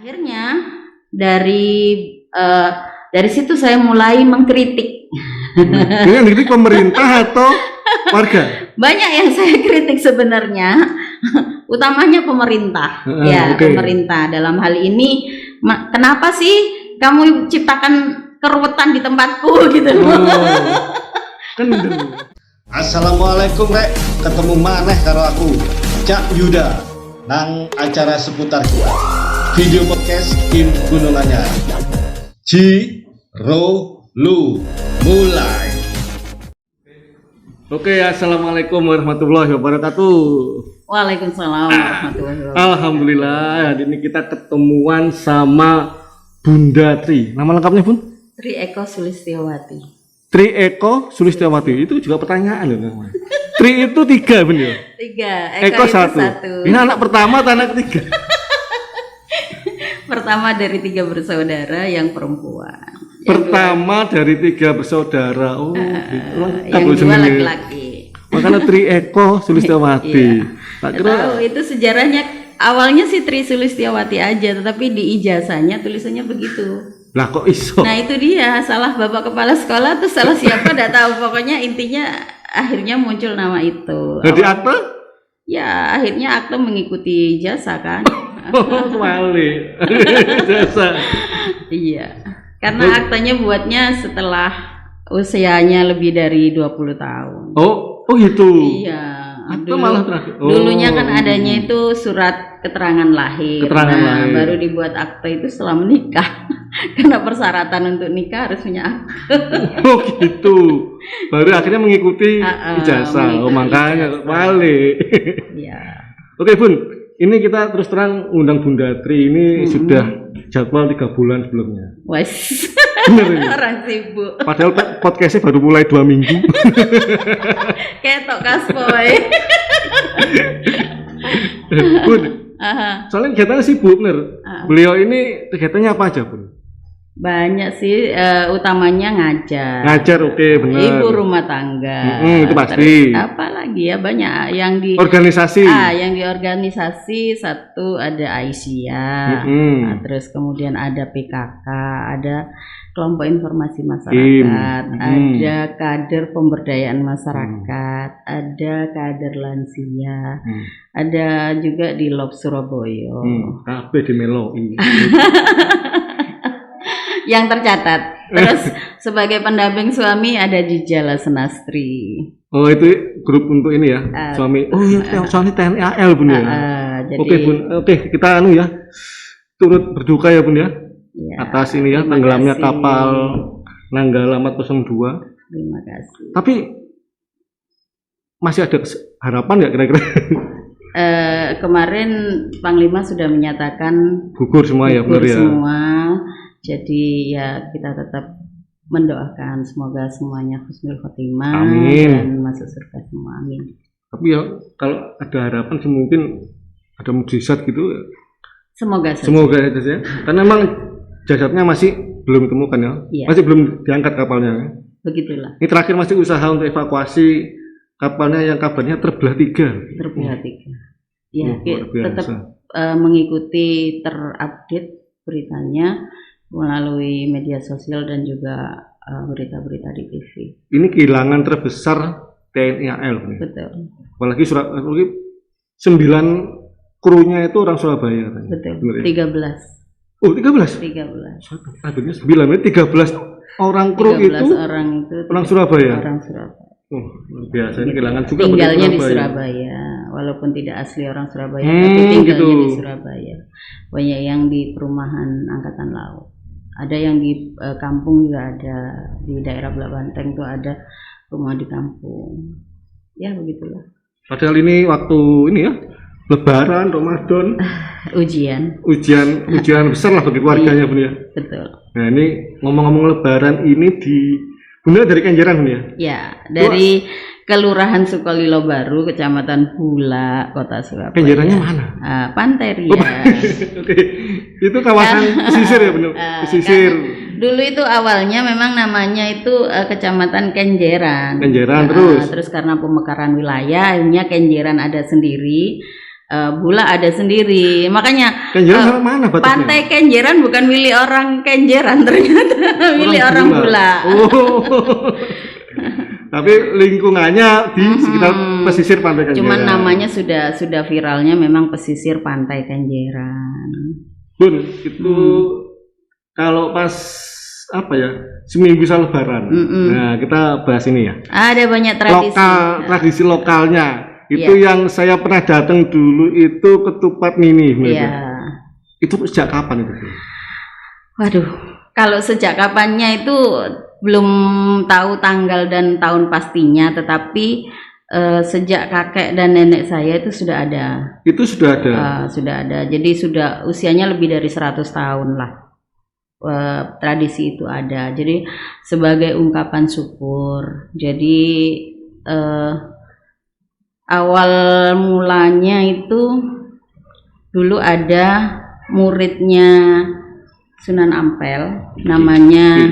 Akhirnya dari situ saya mulai mengkritik. Ini yang kritik pemerintah atau warga? Banyak yang saya kritik sebenarnya, utamanya pemerintah. Pemerintah dalam hal ini, kenapa sih kamu ciptakan keruwetan di tempatku gitu? Kan Assalamualaikum rek, ketemu maneh karo aku Cak Yuda nang acara seputar video podcast Kim Gunung Anyar. Lu mulai. Oke, assalamualaikum warahmatullahi wabarakatuh. Waalaikumsalam warahmatullahi wabarakatuh. Alhamdulillah, hari ini kita ketemuan sama Bunda Tri. Nama lengkapnya Bun? Tri Eko Sulistiawati. Tri Eko Sulistiawati, itu juga pertanyaan loh. Tri itu 3 Bun ya? 3, Eko 1. Ini anak pertama atau anak ketiga? Pertama dari 3 bersaudara yang perempuan. Pertama dari 3 bersaudara. Oh, yang 2 laki-laki. Makanya Tri Eko Sulistiawati. Iya. Tak kira tahu itu sejarahnya. Awalnya sih Tri Sulistiawati aja, tetapi di ijazahnya tulisannya begitu. Lah kok iso? Nah itu dia, salah bapak kepala sekolah atau salah siapa tidak tahu. Pokoknya intinya akhirnya muncul nama itu. Jadi akte? Ya akhirnya akte mengikuti jasa kan. Wali jasa. Iya, karena aktenya buatnya setelah usianya lebih dari 20 tahun. Oh gitu. Iya. Atau malah terakhir. Dulunya kan adanya itu surat keterangan lahir. Lahir. Baru dibuat akte itu setelah menikah. Karena persyaratan untuk nikah harus punya akte. Oh gitu. Baru akhirnya mengikuti ijazah. Makanya wali. Iya. Oke Bun, ini kita terus terang undang Bunda Tri ini sudah jadwal 3 bulan sebelumnya. Wes. Bener ini. Orang sibuk. Padahal podcastnya baru mulai 2 minggu. Ketok kaspoy. Bun, soalnya kegiatannya sibuk bener. Beliau ini kegiatannya apa aja Bun? Banyak sih, utamanya ngajar. Ngajar, oke, benar. Ibu rumah tangga. Itu pasti. Terus, apa lagi ya, banyak yang di organisasi. Yang di organisasi satu ada Aisyah. Nah, terus kemudian ada PKK, ada kelompok informasi masyarakat, ada kader pemberdayaan masyarakat, ada kader lansia, ada juga di LOB Surabaya. Kabeh di Meloi. Yang tercatat. Terus sebagai pendamping suami ada di Jala Senastri. Oh itu grup untuk ini ya, suami. Oh iya, suami TNI AL Bun ya. Jadi, oke Bun, oke kita ya turut berduka ya Bun ya. Atas ini ya tenggelamnya kapal Nanggala 402. Terima kasih. Tapi masih ada harapan nggak kira-kira? Kemarin Panglima sudah menyatakan gugur semua ya, benar ya. Semua. Jadi ya kita tetap mendoakan semoga semuanya husnul khotimah dan masuk surga semua. Amin. Tapi ya kalau ada harapan mungkin ada mukjizat gitu. Semoga itu ya. Karena memang jasadnya masih belum ditemukan ya. Iya. Masih belum diangkat kapalnya. Begitulah. Ini terakhir masih usaha untuk evakuasi kapalnya yang kabarnya terbelah 3. Terbelah 3. Ya, tetap mengikuti terupdate beritanya melalui media sosial dan juga berita-berita di TV. Ini kehilangan terbesar TNI AL. Betul. Apalagi 9 krunya itu orang Surabaya. Betul. 13. Oh 13? 13. Akhirnya 9, berarti 13 orang kru itu orang Surabaya. Orang Surabaya. Oh, biasa ini kehilangan juga. Tinggalnya di Surabaya, walaupun tidak asli orang Surabaya, tapi tinggalnya di Surabaya. Banyak yang di perumahan Angkatan Laut. Ada yang di kampung juga ada, di daerah Belabanteng itu ada rumah di kampung. Ya begitulah. Padahal ini waktu ini ya, Lebaran, Ramadan, ujian besar lah bagi keluarganya Bun ya. Betul. Nah ini ngomong-ngomong Lebaran ini Bunda dari Kenjeran Bun ya? Ya, dari Kelurahan Sukolilo Baru, Kecamatan Bula, Kota Surabaya. Kenjerannya mana? Pantai Ria. Oke. Itu kawasan pesisir ya Bun? Pesisir. Dulu itu awalnya memang namanya itu Kecamatan Kenjeran. Kenjeran terus karena pemekaran wilayah, akhirnya Kenjeran ada sendiri. Bula ada sendiri. Makanya Kenjeran mana batasnya? Pantai Kenjeran bukan milik orang Kenjeran ternyata, milik orang Bula. Oh. Tapi lingkungannya di sekitar pesisir Pantai Kenjeran. Cuman namanya sudah viralnya memang pesisir Pantai Kenjeran. Bun, itu kalau pas apa ya, seminggu Lebaran. Nah, kita bahas ini ya. Ada banyak tradisi. Tradisi lokalnya. Itu yang saya pernah datang dulu itu ketupat mini. Iya. Itu sejak kapan itu? Waduh, kalau sejak kapannya itu belum tahu tanggal dan tahun pastinya, tetapi sejak kakek dan nenek saya itu sudah ada. Itu sudah ada. Sudah ada. Jadi sudah usianya lebih dari 100 tahun lah. Tradisi itu ada. Jadi sebagai ungkapan syukur. Jadi awal mulanya itu dulu ada muridnya Sunan Ampel, namanya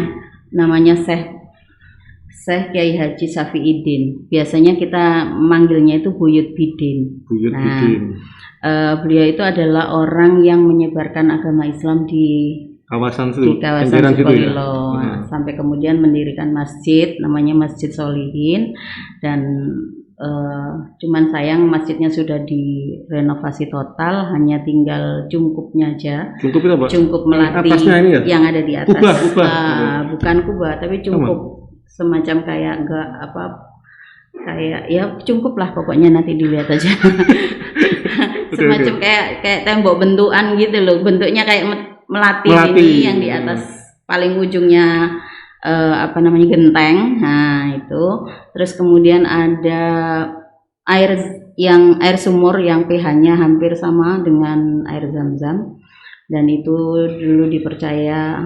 Syekh Kiai Haji Safiuddin. Biasanya kita manggilnya itu Buyut Bidin. Beliau itu adalah orang yang menyebarkan agama Islam di kawasan Sukolilo, sampai kemudian mendirikan masjid namanya Masjid Solihin, dan cuman sayang masjidnya sudah direnovasi total, hanya tinggal cungkupnya aja. Cungkup itu apa? Cungkup melati yang ada di atas. Bukan kubah, tapi cungkup semacam kayak kayak ya cungkup lah pokoknya, nanti dilihat aja. Semacam kayak tembok bentukan gitu loh, bentuknya kayak melati ini yang di atas paling ujungnya genteng. Nah itu, terus kemudian ada air sumur yang pH-nya hampir sama dengan air Zam-Zam, dan itu dulu dipercaya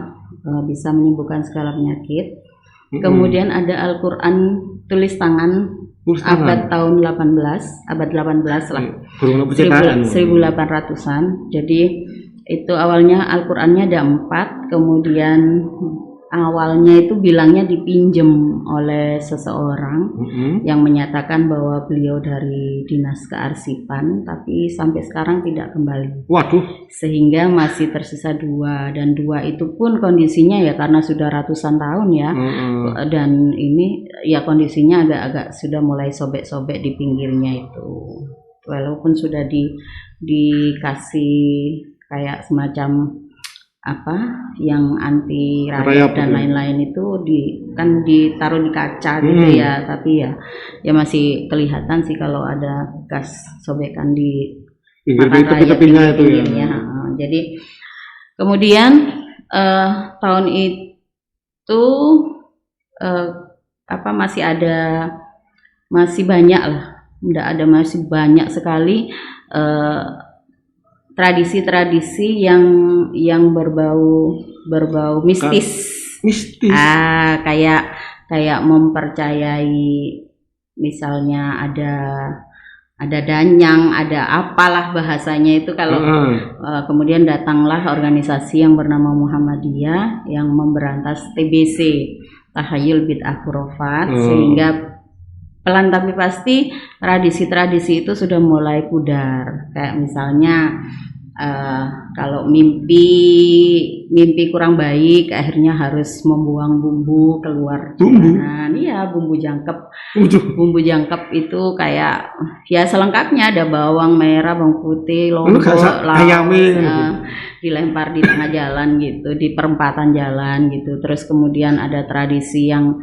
bisa menyembuhkan segala penyakit. Kemudian ada Al-Quran tulis tangan abad 18 lah, 1800-an. Jadi itu awalnya Al-Qurannya ada 4, kemudian awalnya itu bilangnya dipinjem oleh seseorang yang menyatakan bahwa beliau dari dinas kearsipan, tapi sampai sekarang tidak kembali. Waduh. Sehingga masih tersisa 2, dan 2 itu pun kondisinya ya karena sudah ratusan tahun ya, dan ini ya kondisinya agak-agak sudah mulai sobek-sobek di pinggirnya itu, walaupun sudah dikasih kayak semacam yang anti rayap dan lain-lain itu kan ditaruh di kaca gitu ya, tapi ya masih kelihatan sih kalau ada bekas sobekan di tepi-tepinya itu ya. Jadi kemudian tahun itu masih banyak sekali tradisi-tradisi yang berbau mistis. Kayak mempercayai misalnya ada danyang, ada apalah bahasanya itu kalau kemudian datanglah organisasi yang bernama Muhammadiyah yang memberantas TBC, Tahayul Bid'ah Khurafat, sehingga pelan tapi pasti tradisi-tradisi itu sudah mulai pudar. Kayak misalnya kalau mimpi kurang baik, akhirnya harus membuang bumbu keluar. Bumbu jangkep itu kayak ya selengkapnya, ada bawang merah, bawang putih, lombok, dilempar di tengah jalan gitu, di perempatan jalan gitu. Terus kemudian ada tradisi yang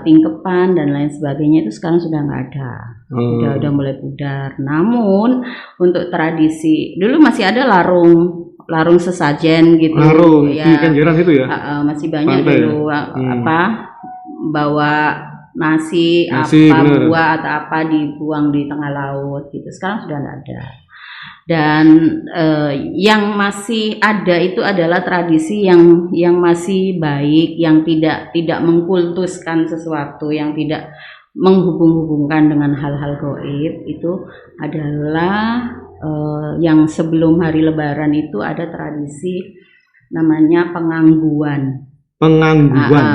tingkepan dan lain sebagainya, itu sekarang sudah nggak ada, udah mulai pudar. Namun untuk tradisi dulu masih ada larung sesajen gitu, di Kenjeran itu ya, masih banyak dulu bawa nasi buah atau apa dibuang di tengah laut gitu. Sekarang sudah nggak ada. Dan yang masih ada itu adalah tradisi yang masih baik, yang tidak mengkultuskan sesuatu, yang tidak menghubung-hubungkan dengan hal-hal gaib. Itu adalah yang sebelum hari Lebaran itu ada tradisi namanya pengangguan.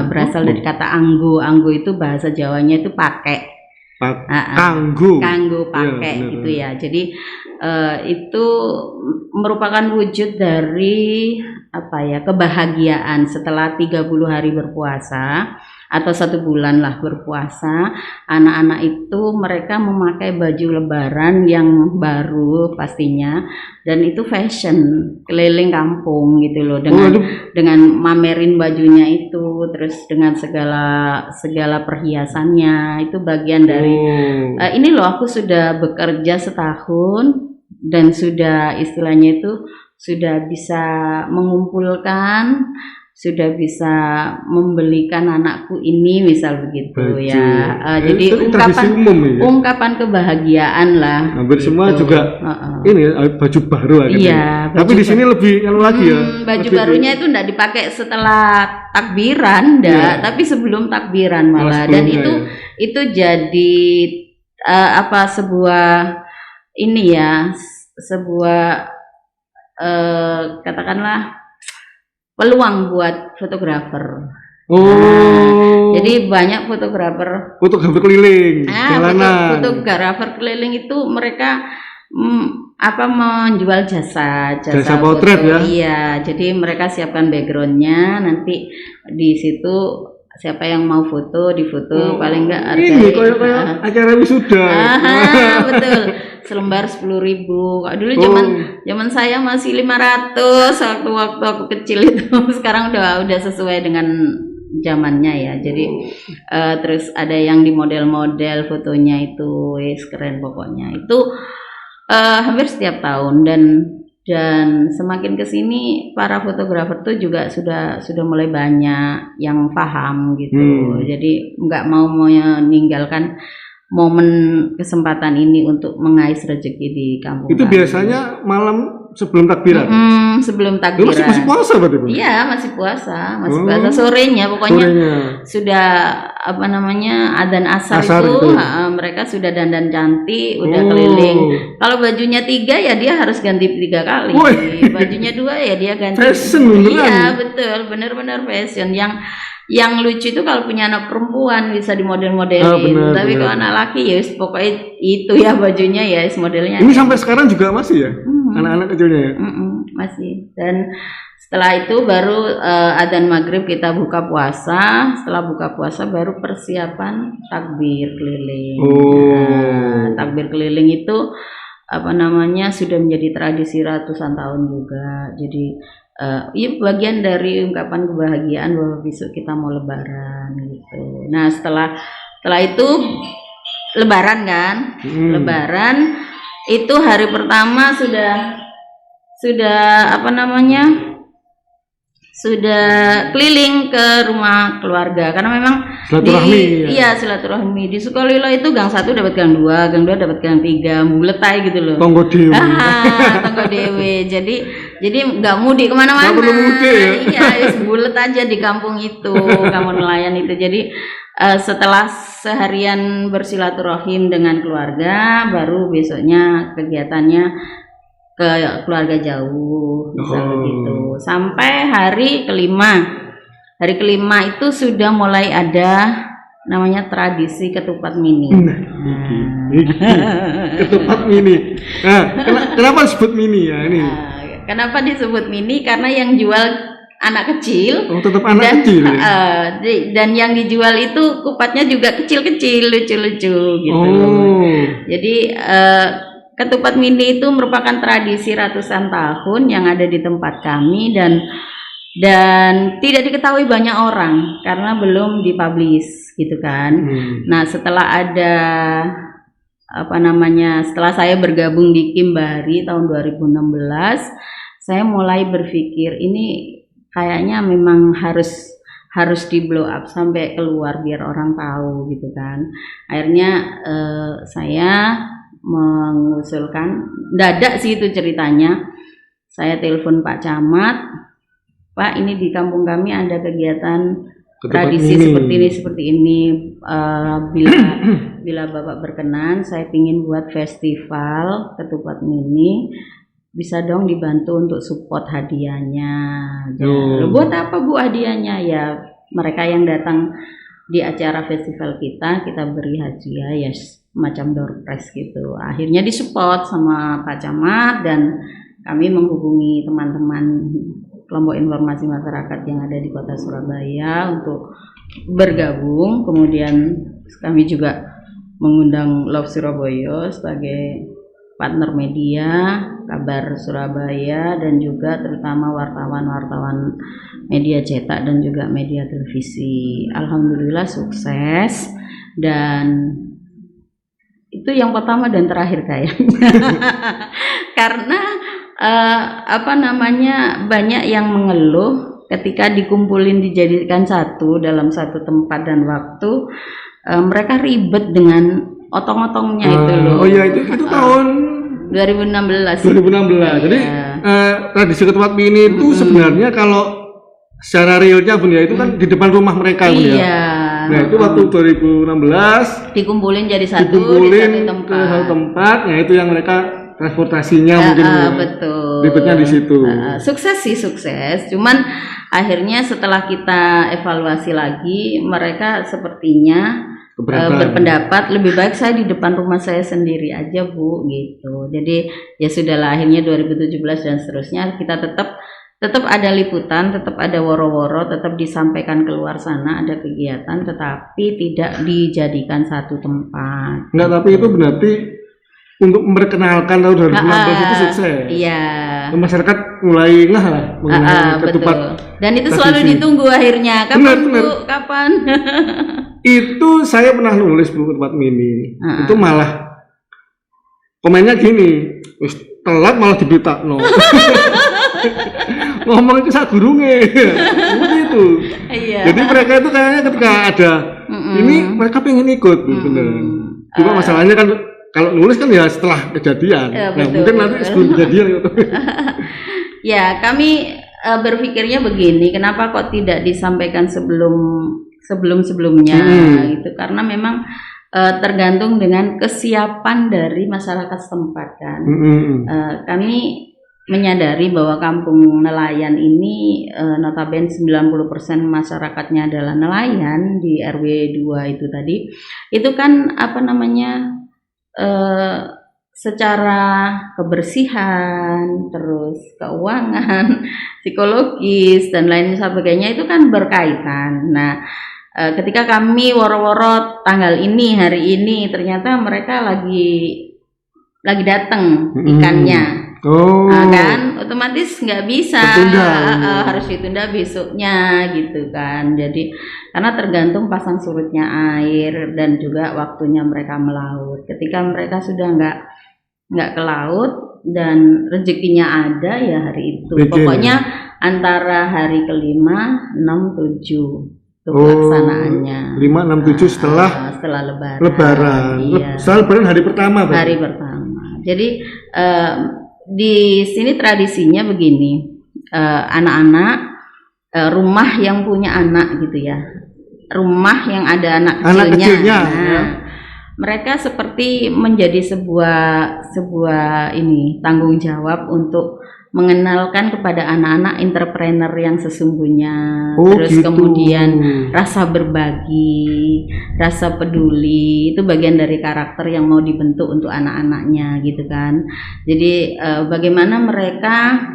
Berasal dari kata anggo. Anggo itu bahasa Jawanya itu pakai. Kanggo pakai gitu ya. Jadi itu merupakan wujud dari kebahagiaan setelah 30 hari berpuasa atau 1 bulan lah berpuasa. Anak-anak itu mereka memakai baju lebaran yang baru pastinya, dan itu fashion keliling kampung gitu loh, dengan mamerin bajunya itu, terus dengan segala perhiasannya. Itu bagian dari ini loh, aku sudah bekerja setahun dan sudah istilahnya itu sudah bisa mengumpulkan, sudah bisa membelikan anakku ini, misal begitu. Baju. Ya. Jadi ungkapan kebahagiaan lah. Hampir gitu. Semua juga ini baju baru gitu. Iya. Tapi di sini lebih lagi ya. Baju barunya itu enggak dipakai setelah takbiran, tapi sebelum takbiran malah. Dan itu jadi sebuah ini ya, sebuah katakanlah peluang buat fotografer. Jadi banyak fotografer keliling jalanan. Fotografer keliling itu mereka menjual jasa potret foto. Ya. Iya, jadi mereka siapkan backgroundnya, nanti di situ siapa yang mau foto difoto, paling enggak harganya ini kayak acara wisuda. Betul. Selembar 10.000. Dulu zaman saya masih 500 waktu aku kecil itu. Sekarang udah sesuai dengan zamannya ya. Jadi terus ada yang di model-model fotonya itu, keren pokoknya. Itu hampir setiap tahun, dan semakin kesini para fotografer tuh juga sudah mulai banyak yang paham gitu. Jadi nggak mau meninggalkan momen kesempatan ini untuk mengais rezeki di kampung. Itu biasanya malam sebelum takbiran. Sebelum takbiran. Masih puasa berarti, Bu? Iya, masih puasa. Sorenya pokoknya sudah adzan asar itu mereka sudah dandan cantik, udah keliling. Kalau bajunya 3 ya dia harus ganti 3 kali. Bajunya 2 ya dia ganti. Fashion. Iya, betul, benar-benar fashion. Yang lucu itu kalau punya anak perempuan bisa dimodel-modelin, tapi kalau anak laki ya pokoknya itu ya bajunya ya modelnya. Ini sampai sekarang juga masih ya, anak-anak kecilnya ya? Masih. Dan setelah itu baru adzan maghrib kita buka puasa. Setelah buka puasa baru persiapan takbir keliling. Takbir keliling itu sudah menjadi tradisi ratusan tahun juga. Jadi bagian dari ungkapan kebahagiaan bahwa besok kita mau lebaran gitu. Nah setelah itu lebaran kan, lebaran itu hari pertama sudah keliling ke rumah keluarga karena memang silaturahmi di Sukolilo itu gang 1 dapat gang 2 dapat gang 3, bulet aja gitu loh. Tonggo dewe. Jadi nggak mudik kemana-mana. Nggak perlu mudik ya. Iya, bulet aja di kampung itu, kampung nelayan itu. Jadi setelah seharian bersilaturahim dengan keluarga, baru besoknya kegiatannya ke keluarga jauh, gitu. Sampai hari kelima. Hari kelima itu sudah mulai ada namanya tradisi ketupat mini. Ketupat mini. Nah, kenapa disebut mini ya ini? Kenapa disebut mini? Karena yang jual anak kecil. Tetap anak kecil. Dan yang dijual itu kupatnya juga kecil-kecil, lucu-lucu gitu. Jadi ketupat mini itu merupakan tradisi ratusan tahun yang ada di tempat kami dan tidak diketahui banyak orang karena belum dipublish gitu kan. Nah, setelah ada setelah saya bergabung di Kimbari tahun 2016, saya mulai berpikir ini kayaknya memang harus di blow up sampai keluar biar orang tahu gitu kan. Akhirnya saya mengusulkan, dadak sih itu ceritanya, saya telepon Pak Camat, Pak ini di kampung kami ada kegiatan tradisi seperti ini, bila Bapak berkenan saya ingin buat festival ketupat mini, bisa dong dibantu untuk support hadiahnya. Buat apa Bu hadiahnya? Ya mereka yang datang di acara festival kita beri hadiah ya macam door prize gitu. Akhirnya disupport sama Pak Camat dan kami menghubungi teman-teman kelompok informasi masyarakat yang ada di Kota Surabaya untuk bergabung. Kemudian kami juga mengundang Love Surabaya sebagai partner media, Kabar Surabaya, dan juga terutama wartawan-wartawan media cetak dan juga media televisi. Alhamdulillah sukses, dan itu yang pertama dan terakhir kayaknya. Karena banyak yang mengeluh ketika dikumpulin dijadikan satu dalam satu tempat dan waktu, mereka ribet dengan otong-otongnya itu loh. Oh iya, itu tahun 2016. Jadi tradisi ketupat mini itu sebenarnya kalau secara realnya Bun ya, itu kan di depan rumah mereka Bun ya. Iya. Nah itu waktu 2016 dikumpulin jadi satu di satu tempat. Ke satu tempat, ya itu yang mereka transportasinya mungkin betul. ribetnya di situ. Sukses sih, sukses. Cuman akhirnya setelah kita evaluasi lagi, mereka sepertinya berpendapat lebih baik saya di depan rumah saya sendiri aja Bu gitu. Jadi ya sudahlah, akhirnya 2017 dan seterusnya kita tetap ada liputan, tetap ada woro-woro, tetap disampaikan keluar sana, ada kegiatan, tetapi tidak dijadikan satu tempat. Enggak, tapi itu berarti untuk memperkenalkan tahun 2016 itu sukses. Iya. Masyarakat mulai mengenai ketupat. Dan itu selalu ditunggu akhirnya. Kapan Bu? Kapan? Itu saya pernah nulis Bu ketupat mini. Itu malah komennya gini, telat malah diberitakan. Ngomong itu sak gurunge. Begitu. Iya. Jadi mereka itu kayaknya ketika ada ini mereka pengen ikut, bener. Cuma masalahnya kan kalau nulis kan ya setelah kejadian. Nah, mungkin nanti sebelum kejadian gitu. Ya, kami berpikirnya begini, kenapa kok tidak disampaikan sebelumnya gitu, karena memang tergantung dengan kesiapan dari masyarakat setempat kan. Kami menyadari bahwa kampung nelayan ini notabene 90% masyarakatnya adalah nelayan di RW 2 itu tadi. Itu kan secara kebersihan, terus keuangan, psikologis dan lain sebagainya itu kan berkaitan. Nah, ketika kami woro-woro tanggal ini, hari ini, ternyata mereka lagi datang ikannya. Kan otomatis nggak bisa, harus ditunda besoknya gitu kan. Jadi karena tergantung pasang surutnya air dan juga waktunya mereka melaut. Ketika mereka sudah nggak ke laut dan rezekinya ada, ya hari itu. Pokoknya antara hari kelima, 6, 7 itu pelaksanaannya. 5, 6, 7 setelah Lebaran. Iya. Setelah Lebaran hari pertama. Hari pertama. Jadi di sini tradisinya begini, anak-anak rumah yang punya anak gitu ya, rumah yang ada anak kecilnya, mereka seperti menjadi sebuah tanggung jawab untuk mengenalkan kepada anak-anak entrepreneur yang sesungguhnya. Terus gitu. Kemudian rasa berbagi, rasa peduli itu bagian dari karakter yang mau dibentuk untuk anak-anaknya gitu kan. Jadi bagaimana mereka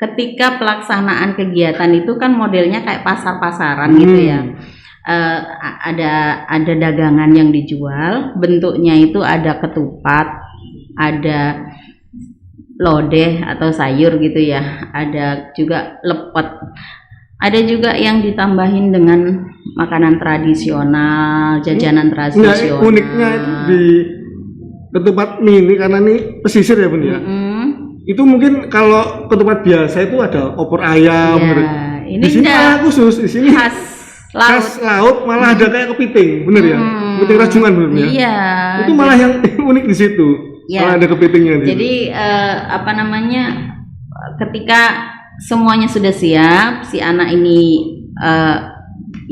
ketika pelaksanaan kegiatan itu kan modelnya kayak pasar-pasaran gitu ya. Ada dagangan yang dijual, bentuknya itu ada ketupat, ada lodeh atau sayur gitu ya, ada juga lepet, ada juga yang ditambahin dengan makanan tradisional, jajanan tradisional. Uniknya itu di ketupat mini karena ini pesisir ya Bun ya. Itu mungkin kalau ketupat biasa itu ada opor ayam. Ya, ini di sini malah khusus, di sini khas laut malah ada kayak kepiting, bener ya? Kepiting rajungan bener ya? Iya. Itu malah yang unik di situ. Ya, ada kepitingnya. Jadi ketika semuanya sudah siap, si anak ini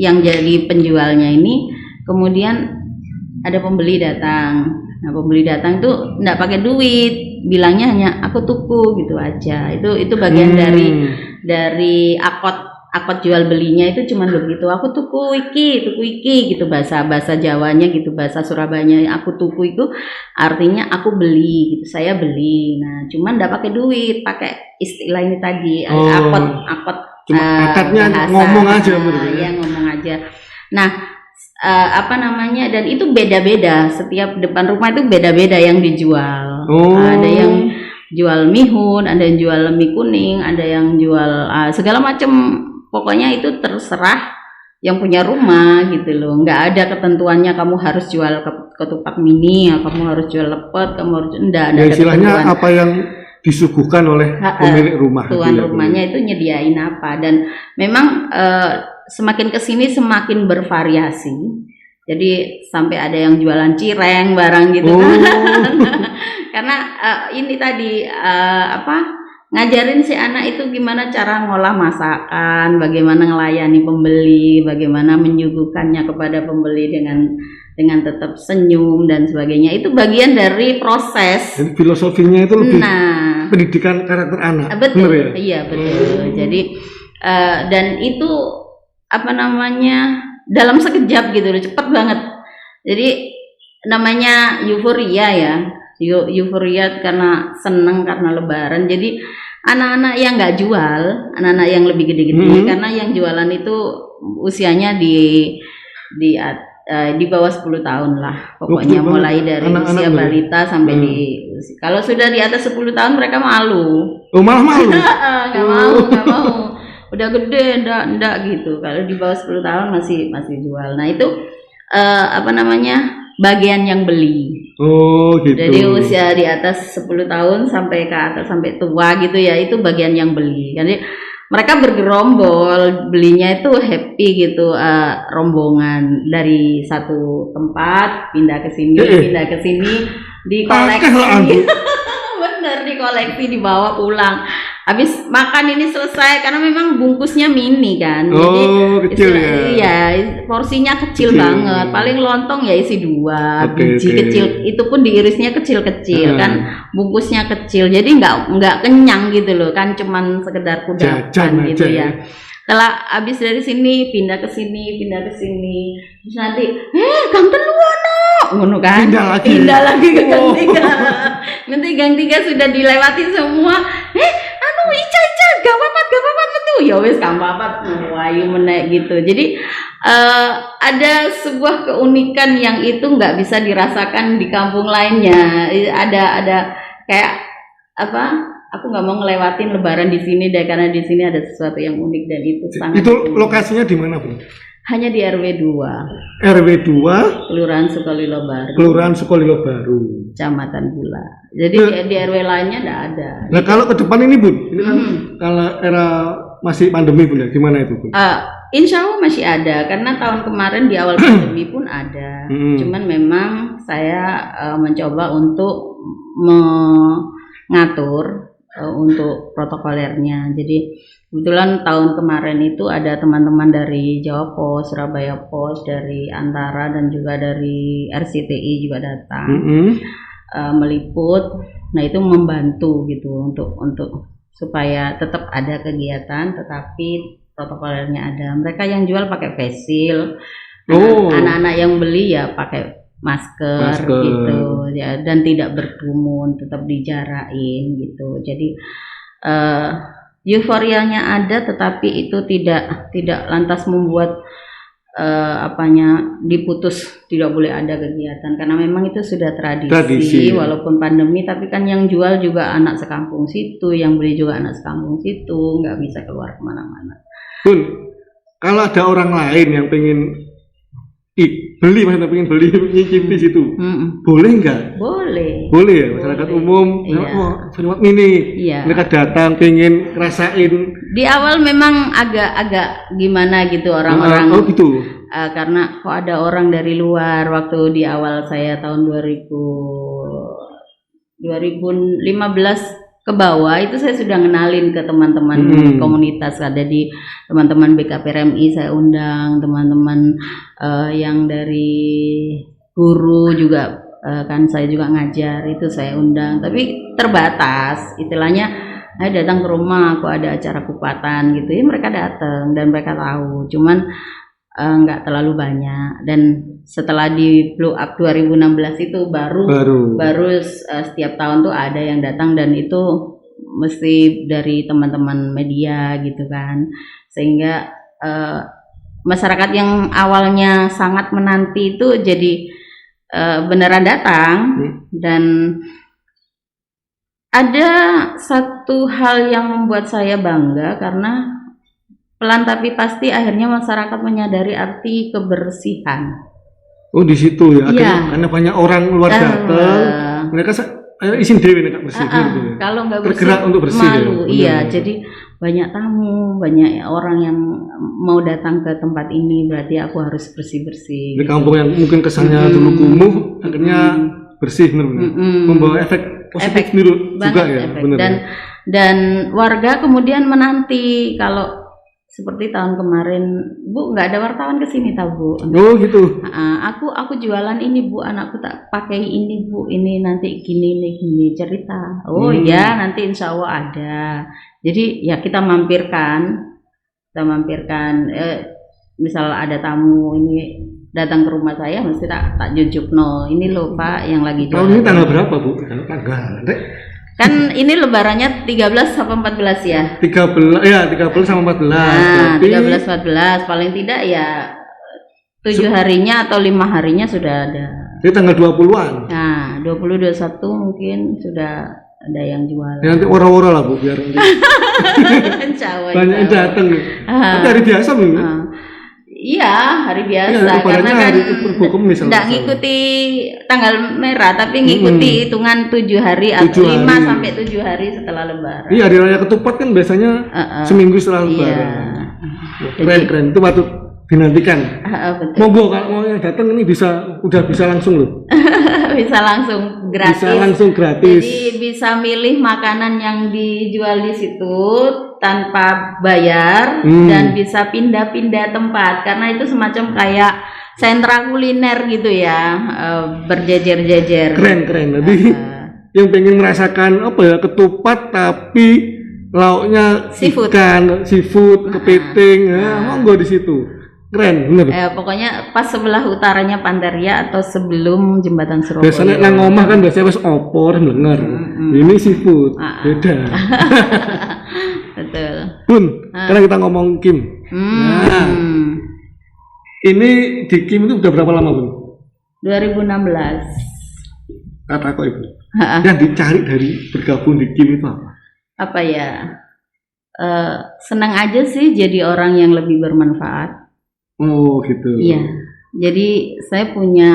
yang jadi penjualnya ini, kemudian ada pembeli datang. Nah, pembeli datang itu enggak pakai duit, bilangnya hanya aku tuku gitu aja. Itu bagian dari akad jual belinya itu cuma begitu, aku tuku iki gitu, bahasa Jawanya gitu, bahasa Surabayanya aku tuku itu artinya aku beli gitu, saya beli. Nah cuman nggak pakai duit, pakai istilah ini tadi, akad cuma akadnya ngomong aja ya ngomong aja. Nah dan itu beda-beda, setiap depan rumah itu beda-beda yang dijual. Ada yang jual mihun, ada yang jual mie kuning, ada yang jual segala macam. Pokoknya itu terserah yang punya rumah gitu loh. Nggak ada ketentuannya kamu harus jual ketupat mini, kamu harus jual lepet, kamu harus enggak ada istilahnya ketentuan. Apa yang disuguhkan oleh pemilik rumah, tuan rumahnya itu nyediain apa. Dan memang semakin kesini semakin bervariasi. Jadi sampai ada yang jualan cireng barang gitu kan. Karena ini tadi ngajarin si anak itu gimana cara ngolah masakan, bagaimana melayani pembeli, bagaimana menyuguhkannya kepada pembeli dengan tetap senyum dan sebagainya. Itu bagian dari proses. Jadi filosofinya itu lebih pendidikan karakter anak. Betul, ya? Iya betul. Jadi dan itu dalam sekejap gitu, cepet banget. Jadi namanya euforia ya. Euforia karena seneng karena lebaran. Jadi anak-anak yang nggak jual, anak-anak yang lebih gede-gede, karena yang jualan itu usianya di bawah 10 tahun lah pokoknya, mulai dari usia balita sampai kalau sudah di atas 10 tahun mereka malu. Malah malu? nggak mau udah gede enggak gitu. Kalau di bawah 10 tahun masih jual. Nah itu bagian yang beli. Gitu. Jadi usia di atas 10 tahun sampai ke atas sampai tua gitu ya, itu bagian yang beli. Jadi mereka bergerombol, belinya itu happy gitu, rombongan dari satu tempat pindah ke sini, dikoleksi. Bener, dikoleksi, dibawa pulang. Habis makan ini selesai, karena memang bungkusnya mini kan. Jadi kecil ya. Iya, porsinya kecil banget. Paling lontong ya isi 2 biji kecil. Itu pun diirisnya kecil-kecil kan. Bungkusnya kecil. Jadi nggak kenyang gitu loh kan, cuman sekedar kudapan gitu ya. Setelah habis dari sini pindah ke sini. Terus nanti, Gang Telu ngono kan. Pindah lagi ke Gang 3. Nanti Gang 3 sudah dilewati semua. Ica gak apa-apa tuh. Ya wis gak apa-apa, wayu menek gitu. Jadi ada sebuah keunikan yang itu nggak bisa dirasakan di kampung lainnya. Ada kayak aku nggak mau ngelewatin lebaran di sini deh, karena di sini ada sesuatu yang unik dan itu sangat. Itu lokasinya di mana, Bu? Hanya di RW 2. RW 2 Kelurahan Sukolilo Baru. Kecamatan Bula. Jadi di RW lainnya enggak ada. Nah, kalau ke depan ini, Bu, ini kan kalau era masih pandemi, Bu, ya, gimana itu, Bu? Insya Allah masih ada, karena tahun kemarin di awal pandemi pun ada. Cuman memang saya mencoba untuk mengatur untuk protokolernya. Jadi kebetulan tahun kemarin itu ada teman-teman dari Jawa Pos, Surabaya Pos, dari Antara dan juga dari RCTI juga datang meliput. Nah itu membantu gitu untuk supaya tetap ada kegiatan, tetapi protokolernya ada. Mereka yang jual pakai face shield, anak-anak yang beli ya pakai masker gitu ya, dan tidak berkerumun, tetap dijarain gitu. Jadi euforianya ada, tetapi itu tidak lantas membuat diputus, tidak boleh ada kegiatan, karena memang itu sudah tradisi. Walaupun pandemi, tapi kan yang jual juga anak sekampung situ, yang beli juga anak sekampung situ, nggak bisa keluar kemana-mana. Bun, kalau ada orang lain yang pengen pengen beli nyicipi situ, boleh nggak? Boleh ya, masyarakat umum, format mini, mereka datang pengen ngerasain. Di awal memang agak gimana gitu orang-orang. Gitu. Karena kok ada orang dari luar. Waktu di awal saya tahun 2015 ke bawah itu saya sudah ngenalin ke teman-teman komunitas. Ada di teman-teman BKPRMI saya undang, teman-teman yang dari guru juga kan saya juga ngajar, itu saya undang, tapi terbatas istilahnya. ayo datang ke rumah, aku ada acara kupatan gitu ya, mereka datang dan mereka tahu, cuman nggak terlalu banyak. Dan setelah di blow up 2016 itu baru setiap tahun tuh ada yang datang, dan itu mesti dari teman-teman media gitu kan, sehingga masyarakat yang awalnya sangat menanti itu jadi beneran datang. Dan ada satu hal yang membuat saya bangga, karena pelan tapi pasti akhirnya masyarakat menyadari arti kebersihan. Oh, di situ ya, karena banyak orang luar datang, mereka izin dewe nek bersih gitu. Kalau nggak bersih, tergerak untuk bersih malu. Ya, jadi banyak tamu, banyak orang yang mau datang ke tempat ini, berarti aku harus bersih-bersih. Di kampung yang mungkin kesannya dulu kumuh, akhirnya bersih, benar-benar membawa efek positif juga ya, benar. Dan warga kemudian menanti, kalau seperti tahun kemarin, Bu, nggak ada wartawan kesini tahu, Bu. Oh gitu. Aku jualan ini, Bu, anakku tak pakai ini, Bu, ini nanti gini cerita. Oh ya, nanti insya Allah ada. Jadi ya kita mampirkan, misal ada tamu ini datang ke rumah saya, mesti tak jujuk, no, ini loh Pak yang lagi jualan. Tahun ini tanggal berapa, Bu? Tanggal kan ini lebarannya 13 sampai 14 ya? 13 sama 14. Nah, 13-14 paling tidak ya 7 harinya atau 5 harinya sudah ada. Jadi tanggal 20-an. Nah, 20-21 mungkin sudah ada yang jual. Ya, nanti ora-ora lah, Bu, biar banyak yang datang. Tapi hari biasa, Bu. Iya, hari biasa, ya, karena kan tidak ngikuti tanggal merah, tapi ngikuti hitungan 7 hari atau 5 sampai 7 hari setelah lebaran. Iya, hari raya ketupat kan biasanya seminggu setelah lebaran. Keren, itu patut dinantikan. Monggo kalau mau yang datang ini udah bisa langsung loh. Bisa langsung gratis. Bisa langsung gratis. Jadi bisa milih makanan yang dijual di situ tanpa bayar, dan bisa pindah-pindah tempat, karena itu semacam kayak sentra kuliner gitu ya, berjejer-jejer. Keren. Jadi yang pengen merasakan ketupat tapi lauknya ikan, seafood, kepiting, monggo di situ. Keren, bener. Pokoknya pas sebelah utaranya Pandaria atau sebelum jembatan Surabaya. Biasanya nang omah kan biasanya wis opor bener. Ini seafood, beda. Betul. Bun, karena kita ngomong Kim. Nah, ini di Kim itu udah berapa lama, Bun? 2016. Kata kok Ibu. Yang dicari dari bergabung di Kim itu apa? Apa ya? Senang aja sih jadi orang yang lebih bermanfaat. Oh gitu. Iya. Jadi saya punya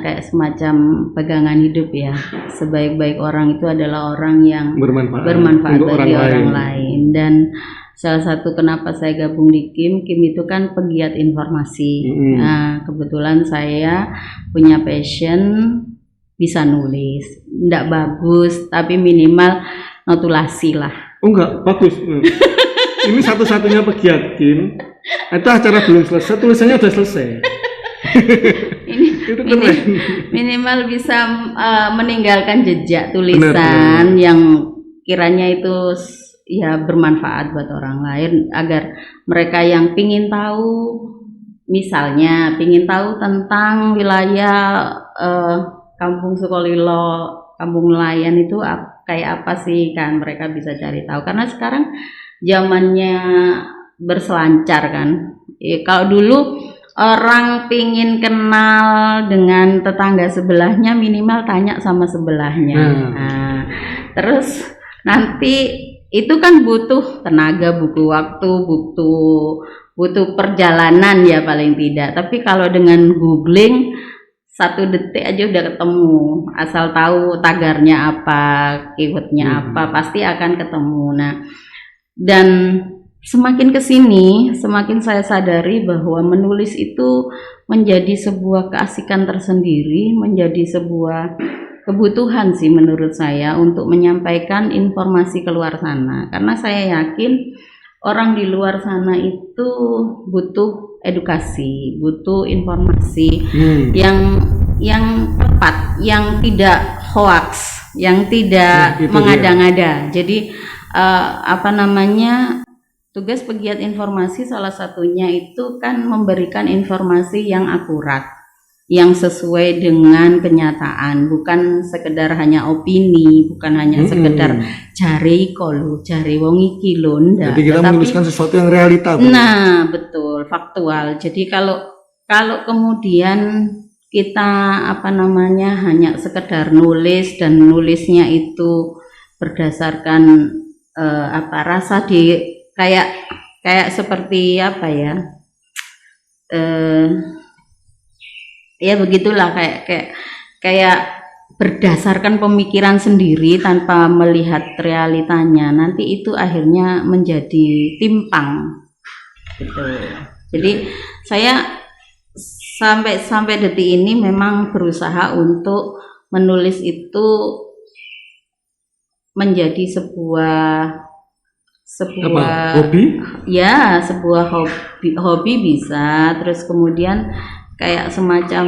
kayak semacam pegangan hidup ya. Sebaik-baik orang itu adalah orang yang bermanfaat bagi orang lain. Dan salah satu kenapa saya gabung di Kim itu kan pegiat informasi. Nah, kebetulan saya punya passion bisa nulis. Nggak bagus, tapi minimal notulasi lah. Oh enggak, bagus. Ini satu-satunya pegiat Kim. Itu acara belum selesai, tulisannya udah selesai. Itu minimal bisa meninggalkan jejak tulisan yang kiranya itu ya bermanfaat buat orang lain, agar mereka yang pingin tahu, misalnya pingin tahu tentang wilayah Kampung Sukolilo, Kampung Nelayan itu kayak apa sih, kan mereka bisa cari tahu, karena sekarang zamannya berselancar kan. Kalau dulu orang pingin kenal dengan tetangga sebelahnya, minimal tanya sama sebelahnya. Nah, terus nanti itu kan butuh tenaga, butuh waktu, butuh perjalanan ya paling tidak. Tapi kalau dengan googling 1 detik aja udah ketemu, asal tahu tagarnya apa, keywordnya apa, pasti akan ketemu. Nah, dan semakin kesini, semakin saya sadari bahwa menulis itu menjadi sebuah keasikan tersendiri, menjadi sebuah kebutuhan sih menurut saya untuk menyampaikan informasi keluar sana. Karena saya yakin orang di luar sana itu butuh edukasi, butuh informasi yang tepat, yang tidak hoax. yang tidak mengada-ngada. Jadi tugas pegiat informasi salah satunya itu kan memberikan informasi yang akurat, yang sesuai dengan kenyataan, bukan sekedar hanya opini, bukan hanya sekedar cari wong iki lho, ndak. Jadi kita menuliskan sesuatu yang realita. Nah, betul, faktual. Jadi kalau kemudian kita hanya sekedar nulis dan nulisnya itu berdasarkan rasa kayak seperti ya begitulah, kayak berdasarkan pemikiran sendiri tanpa melihat realitanya, nanti itu akhirnya menjadi timpang gitu. Jadi saya sampai detik ini memang berusaha untuk menulis itu menjadi sebuah hobi? Ya, sebuah hobi bisa, terus kemudian kayak semacam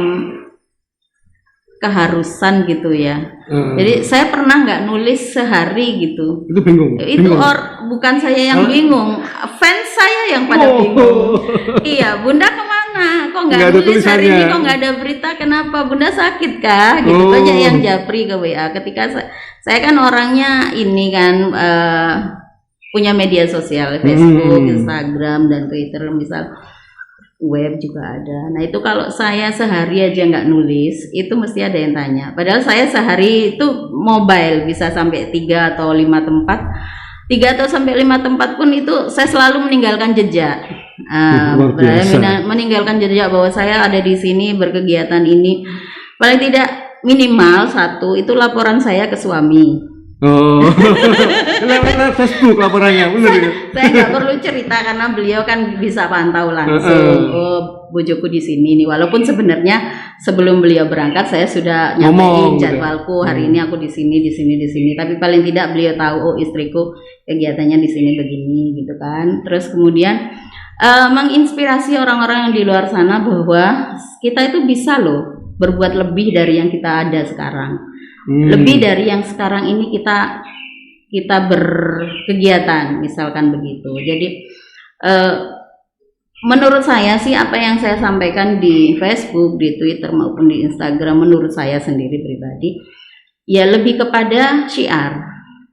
keharusan gitu ya. Jadi saya pernah nggak nulis sehari gitu. Itu bingung. Bukan saya yang bingung, fans saya yang pada bingung. Iya, Bunda kemana? Kok nggak nulis hari ini? Kok nggak ada berita? Kenapa? Bunda sakit kah? Gitu. Banyak yang japri ke WA. Ketika saya kan orangnya ini kan punya media sosial, Facebook, Instagram, dan Twitter, misal web juga ada. Nah itu kalau saya sehari aja nggak nulis, itu mesti ada yang tanya. Padahal saya sehari itu mobile bisa sampai 3 atau 5 tempat. 3 atau sampai 5 tempat pun itu saya selalu meninggalkan jejak. Meninggalkan jejak bahwa saya ada di sini berkegiatan ini. Paling tidak minimal 1 itu laporan saya ke suami. Lewat Facebook laporannya, benar ya? Saya nggak perlu cerita karena beliau kan bisa pantau langsung. Bojoku di sini nih. Walaupun sebenarnya sebelum beliau berangkat saya sudah nyampein jadwalku, hari ini aku di sini. Tapi paling tidak beliau tahu, istriku kegiatannya di sini begini, gitu kan. Terus kemudian menginspirasi orang-orang yang di luar sana bahwa kita itu bisa loh berbuat lebih dari yang kita ada sekarang. Lebih dari yang sekarang ini kita berkegiatan, misalkan begitu. Jadi menurut saya sih apa yang saya sampaikan di Facebook, di Twitter maupun di Instagram, menurut saya sendiri pribadi ya lebih kepada syiar.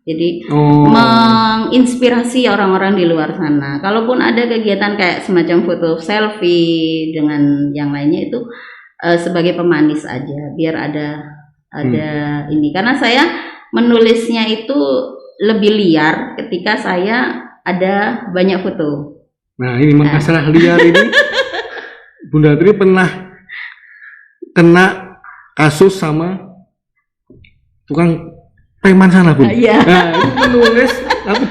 Jadi menginspirasi orang-orang di luar sana. Kalaupun ada kegiatan kayak semacam foto selfie dengan yang lainnya, itu sebagai pemanis aja, biar ada ini, karena saya menulisnya itu lebih liar ketika saya ada banyak foto. Nah ini masalah liar ini Bunda Tri pernah kena kasus sama tukang preman sana, Bun. Iya. Nah itu menulis apa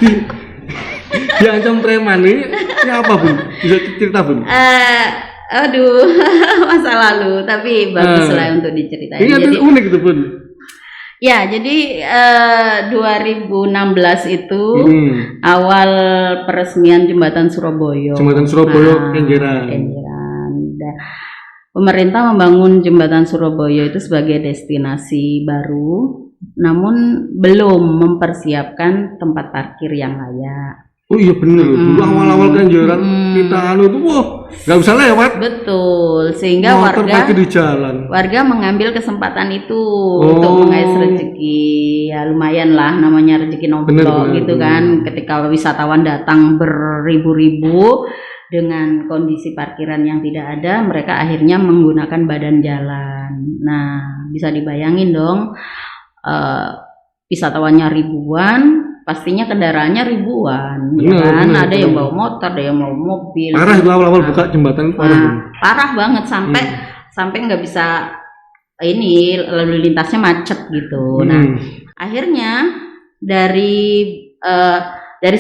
diancam preman ini apa, Bun? Bisa cerita, Bun? Aduh, masa lalu, tapi bagus lah untuk diceritain. Ini jadi unik itu, Bun. Ya, jadi 2016 itu awal peresmian Jembatan Surabaya. Jembatan Surabaya, Kenjeran. Pemerintah membangun Jembatan Surabaya itu sebagai destinasi baru, namun belum mempersiapkan tempat parkir yang layak. Oh iya bener, dulu awal-awal Kenjeran kita itu nggak bisa lewat. Betul, sehingga warga mengambil kesempatan itu untuk mengais rezeki. Ya lumayan lah, namanya rezeki nomplok gitu kan. Ketika wisatawan datang beribu-ribu dengan kondisi parkiran yang tidak ada, mereka akhirnya menggunakan badan jalan. Nah, bisa dibayangin dong, wisatawannya ribuan, pastinya kendaraannya ribuan, kan? Ada yang bawa motor, ada yang bawa mobil. Parah awal-awal buka jembatan parah banget sampai nggak bisa ini, lalu lintasnya macet gitu. Nah, akhirnya dari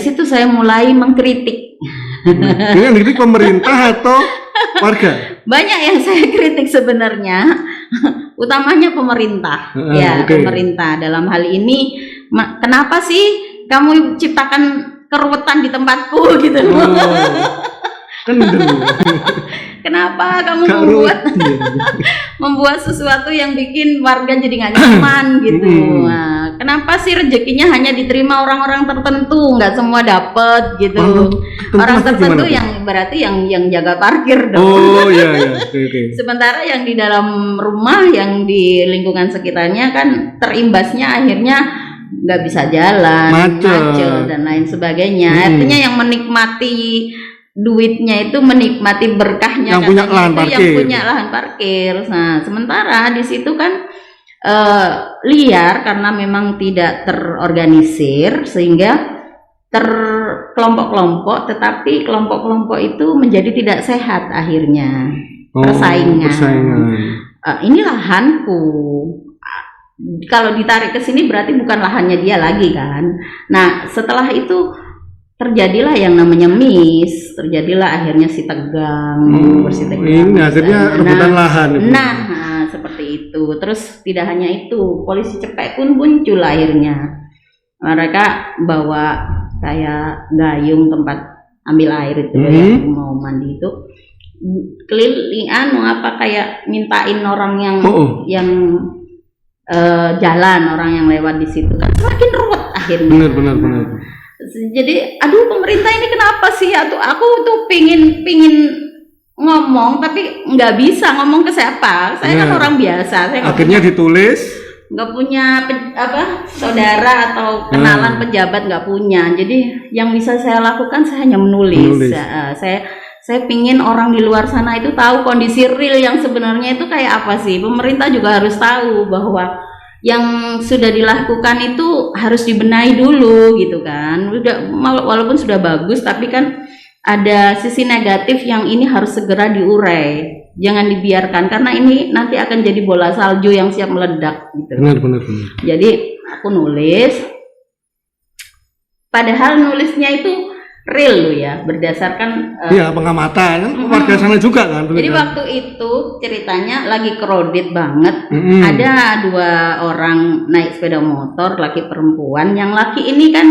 situ saya mulai mengkritik. Ini yang kritik pemerintah atau warga? Banyak yang saya kritik sebenarnya, utamanya pemerintah. Pemerintah dalam hal ini, kenapa sih kamu ciptakan keruwetan di tempatku gitu? Kan kenapa kamu membuat sesuatu yang bikin warga jadi nggak nyaman gitu? Nah, kenapa sih rezekinya hanya diterima orang-orang tertentu, nggak semua dapat gitu. Orang tertentu yang berarti yang jaga parkir dong. Oh iya. Okay. Sementara yang di dalam rumah, yang di lingkungan sekitarnya kan terimbasnya akhirnya nggak bisa jalan, macet dan lain sebagainya. Artinya yang menikmati duitnya itu menikmati berkahnya yang punya lahan parkir. Yang punya lahan parkir. Nah, sementara di situ kan liar karena memang tidak terorganisir sehingga terkelompok-kelompok, tetapi kelompok-kelompok itu menjadi tidak sehat akhirnya. Persaingan. Ini lahanku. Kalau ditarik ke sini berarti bukan lahannya dia lagi kan. Nah, setelah itu terjadilah yang namanya terjadilah akhirnya si tegang, ini akhirnya rebutan lahan. Nah, seperti itu. Terus tidak hanya itu, polisi Cepek pun muncul akhirnya. Mereka bawa kayak gayung tempat ambil air itu yang mau mandi itu, keliling kayak mintain orang yang jalan, orang yang lewat di situ kan semakin ruwet akhirnya. Benar. Jadi aduh, pemerintah ini kenapa sih? Aku tuh pingin ngomong tapi nggak bisa ngomong ke siapa. Saya kan orang biasa. Saya akhirnya ditulis. Nggak punya saudara atau kenalan pejabat, nggak punya. Jadi yang bisa saya lakukan saya hanya menulis. Saya pingin orang di luar sana itu tahu kondisi real yang sebenarnya itu kayak apa sih. Pemerintah juga harus tahu bahwa yang sudah dilakukan itu harus dibenahi dulu gitu kan. Walaupun sudah bagus tapi kan ada sisi negatif yang ini harus segera diurai. Jangan dibiarkan karena ini nanti akan jadi bola salju yang siap meledak gitu. Benar. Jadi aku nulis, padahal nulisnya itu real loh ya, berdasarkan pengamatan warga sana juga kan. Jadi waktu itu ceritanya lagi crowded banget. Ada 2 orang naik sepeda motor, laki perempuan. Yang laki ini kan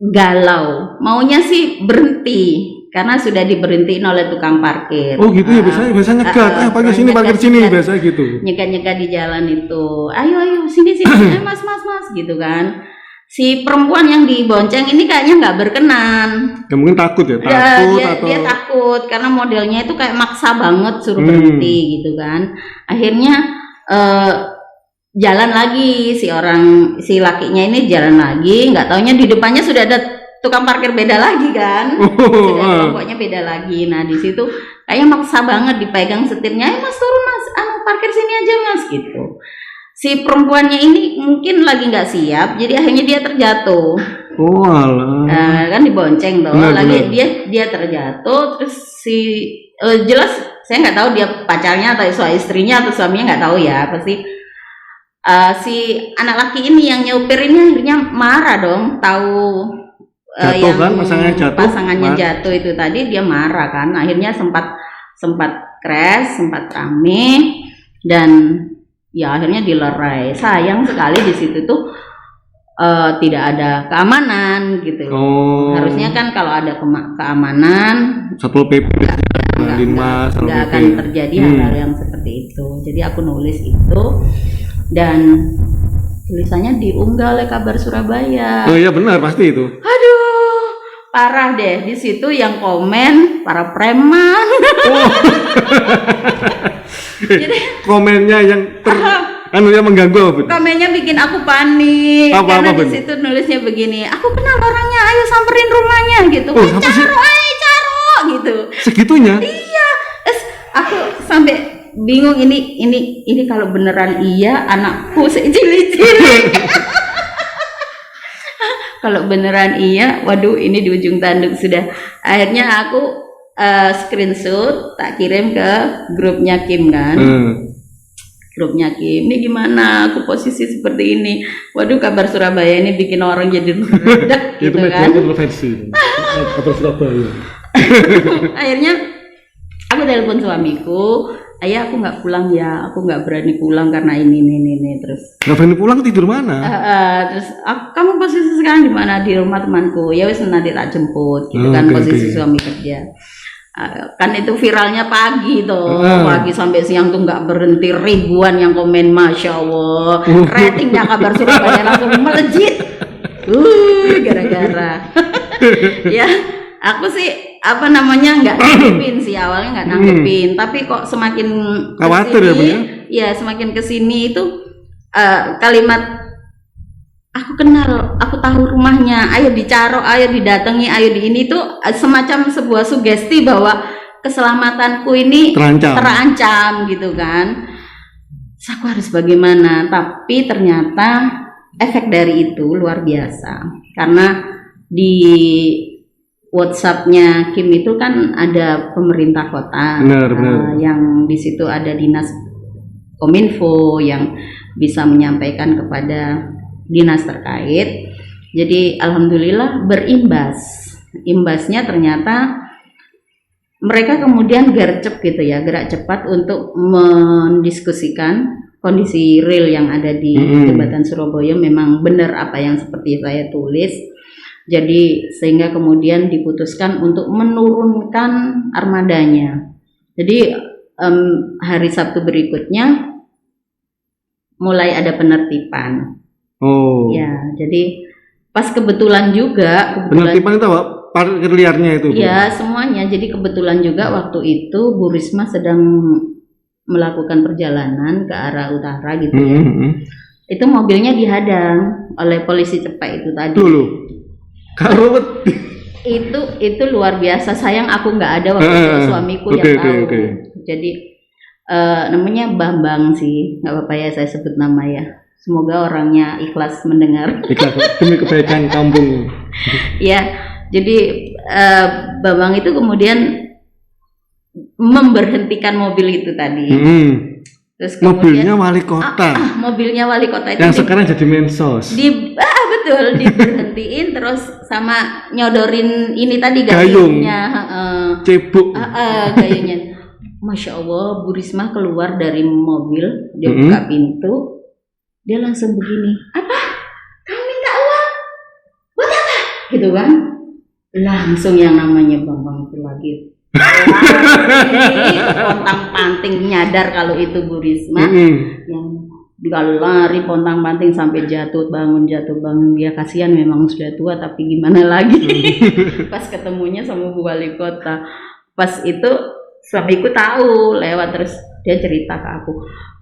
galau, maunya sih berhenti karena sudah diberhentiin oleh tukang parkir. Oh gitu ya, biasanya nyegat. Parkir sini biasa gitu. Nyegat di jalan itu. Ayo sini mas gitu kan. Si perempuan yang dibonceng ini kayaknya nggak berkenan. Ya mungkin takut ya, dia takut karena modelnya itu kayak maksa banget suruh berhenti gitu kan. Akhirnya jalan lagi si lakinya ini jalan lagi, nggak taunya di depannya sudah ada tukang parkir beda lagi kan. Kelompoknya beda lagi. Nah, di situ kayaknya maksa banget dipegang setirnya. Mas turun mas, parkir sini aja mas gitu. Si perempuannya ini mungkin lagi nggak siap, jadi akhirnya dia terjatuh. Kan dibonceng tuh, dia terjatuh, terus jelas saya nggak tahu dia pacarnya atau istrinya atau suaminya, nggak tahu ya, pasti si anak laki ini yang nyopir ini akhirnya marah dong, tahu yang kan, pasangannya jatuh itu tadi, dia marah kan, akhirnya sempat crash, sempat rame dan ya akhirnya dilerai. Sayang sekali di situ tuh tidak ada keamanan gitu. Harusnya kan kalau ada keamanan, Satpol PP, nggak akan terjadi hal-hal yang seperti itu. Jadi aku nulis itu dan tulisannya diunggah oleh Kabar Surabaya. Oh iya benar, pasti itu. Aduh, parah deh, di situ yang komen para preman. Jadi komennya yang yang mengganggu. Komennya bikin aku panik. Karena di situ nulisnya begini, aku kenal orangnya, ayo samperin rumahnya gitu. Caro gitu. Segitunya? Iya. Aku sampai bingung ini kalau beneran iya anakku secili-cili. Kalau beneran iya, waduh ini di ujung tanduk sudah. Akhirnya aku screenshot tak kirim ke grupnya Kim kan. Grupnya Kim, ini gimana aku posisi seperti ini, waduh Kabar Surabaya ini bikin orang jadi redak gitu kan. Itu kontroversi Kabar Surabaya. Akhirnya aku telepon suamiku, ayah aku nggak pulang ya, aku nggak berani pulang karena ini terus. Nggak berani pulang, tidur mana? Terus kamu posisi sekarang di mana? Di rumah temanku. Ya wis nanti tak jemput gitu kan, posisi suami kerja. Kan itu viralnya pagi tuh, pagi sampai siang tuh nggak berhenti, ribuan yang komen, Masya Allah, ratingnya Kabar Surabaya langsung melejit, gara-gara ya aku sih nggak nanggepin sih, awalnya nggak nanggepin, tapi kok semakin khawatir kesini, ya semakin kesini itu kalimat aku kenal, aku tahu rumahnya, ayo dicaro, ayo didatangi, ayo di ini tuh semacam sebuah sugesti bahwa keselamatanku ini terancam gitu kan. Aku harus bagaimana? Tapi ternyata efek dari itu luar biasa, karena di WhatsApp-nya Kim itu kan ada pemerintah kota, yang di situ ada dinas Kominfo yang bisa menyampaikan kepada dinas terkait. Jadi alhamdulillah berimbas. Imbasnya ternyata mereka kemudian gercep gitu ya, gerak cepat untuk mendiskusikan kondisi real yang ada di Jembatan Surabaya, memang benar apa yang seperti saya tulis. Jadi sehingga kemudian diputuskan untuk menurunkan armadanya. Jadi hari Sabtu berikutnya mulai ada penertiban. Ya, jadi pas kebetulan juga penertiban itu apa? Parkir liarnya itu? Ya, semuanya. Jadi kebetulan juga waktu itu Bu Risma sedang melakukan perjalanan ke arah utara gitu ya. Itu mobilnya dihadang oleh polisi Cepek itu tadi. Dulu. Kalau itu luar biasa. Sayang aku nggak ada waktu itu, suamiku yang tahu. Jadi namanya Bambang sih, nggak apa-apa ya saya sebut nama ya. Semoga orangnya ikhlas mendengar. Ikhlas demi kebaikan kampung. Ya, jadi Bambang itu kemudian memberhentikan mobil itu tadi. Terus kemudian, mobilnya wali kota. Mobilnya wali kota itu yang sekarang jadi mensos. Betul, diberhentiin terus sama nyodorin ini tadi gayungnya. Cebuk. Gayungnya. Masya Allah, Bu Risma keluar dari mobil, dia buka pintu. Dia langsung begini, apa? Kamu minta uang? Buat apa? Gitu kan? Langsung yang namanya Bambang itu lagi pontang-panting, nyadar kalau itu Bu Risma, yang lari pontang-panting sampai jatuh bangun, dia kasihan memang sudah tua tapi gimana lagi. Pas ketemunya sama Bu Wali Kota, pas itu suamiku tahu lewat, terus dia cerita ke aku,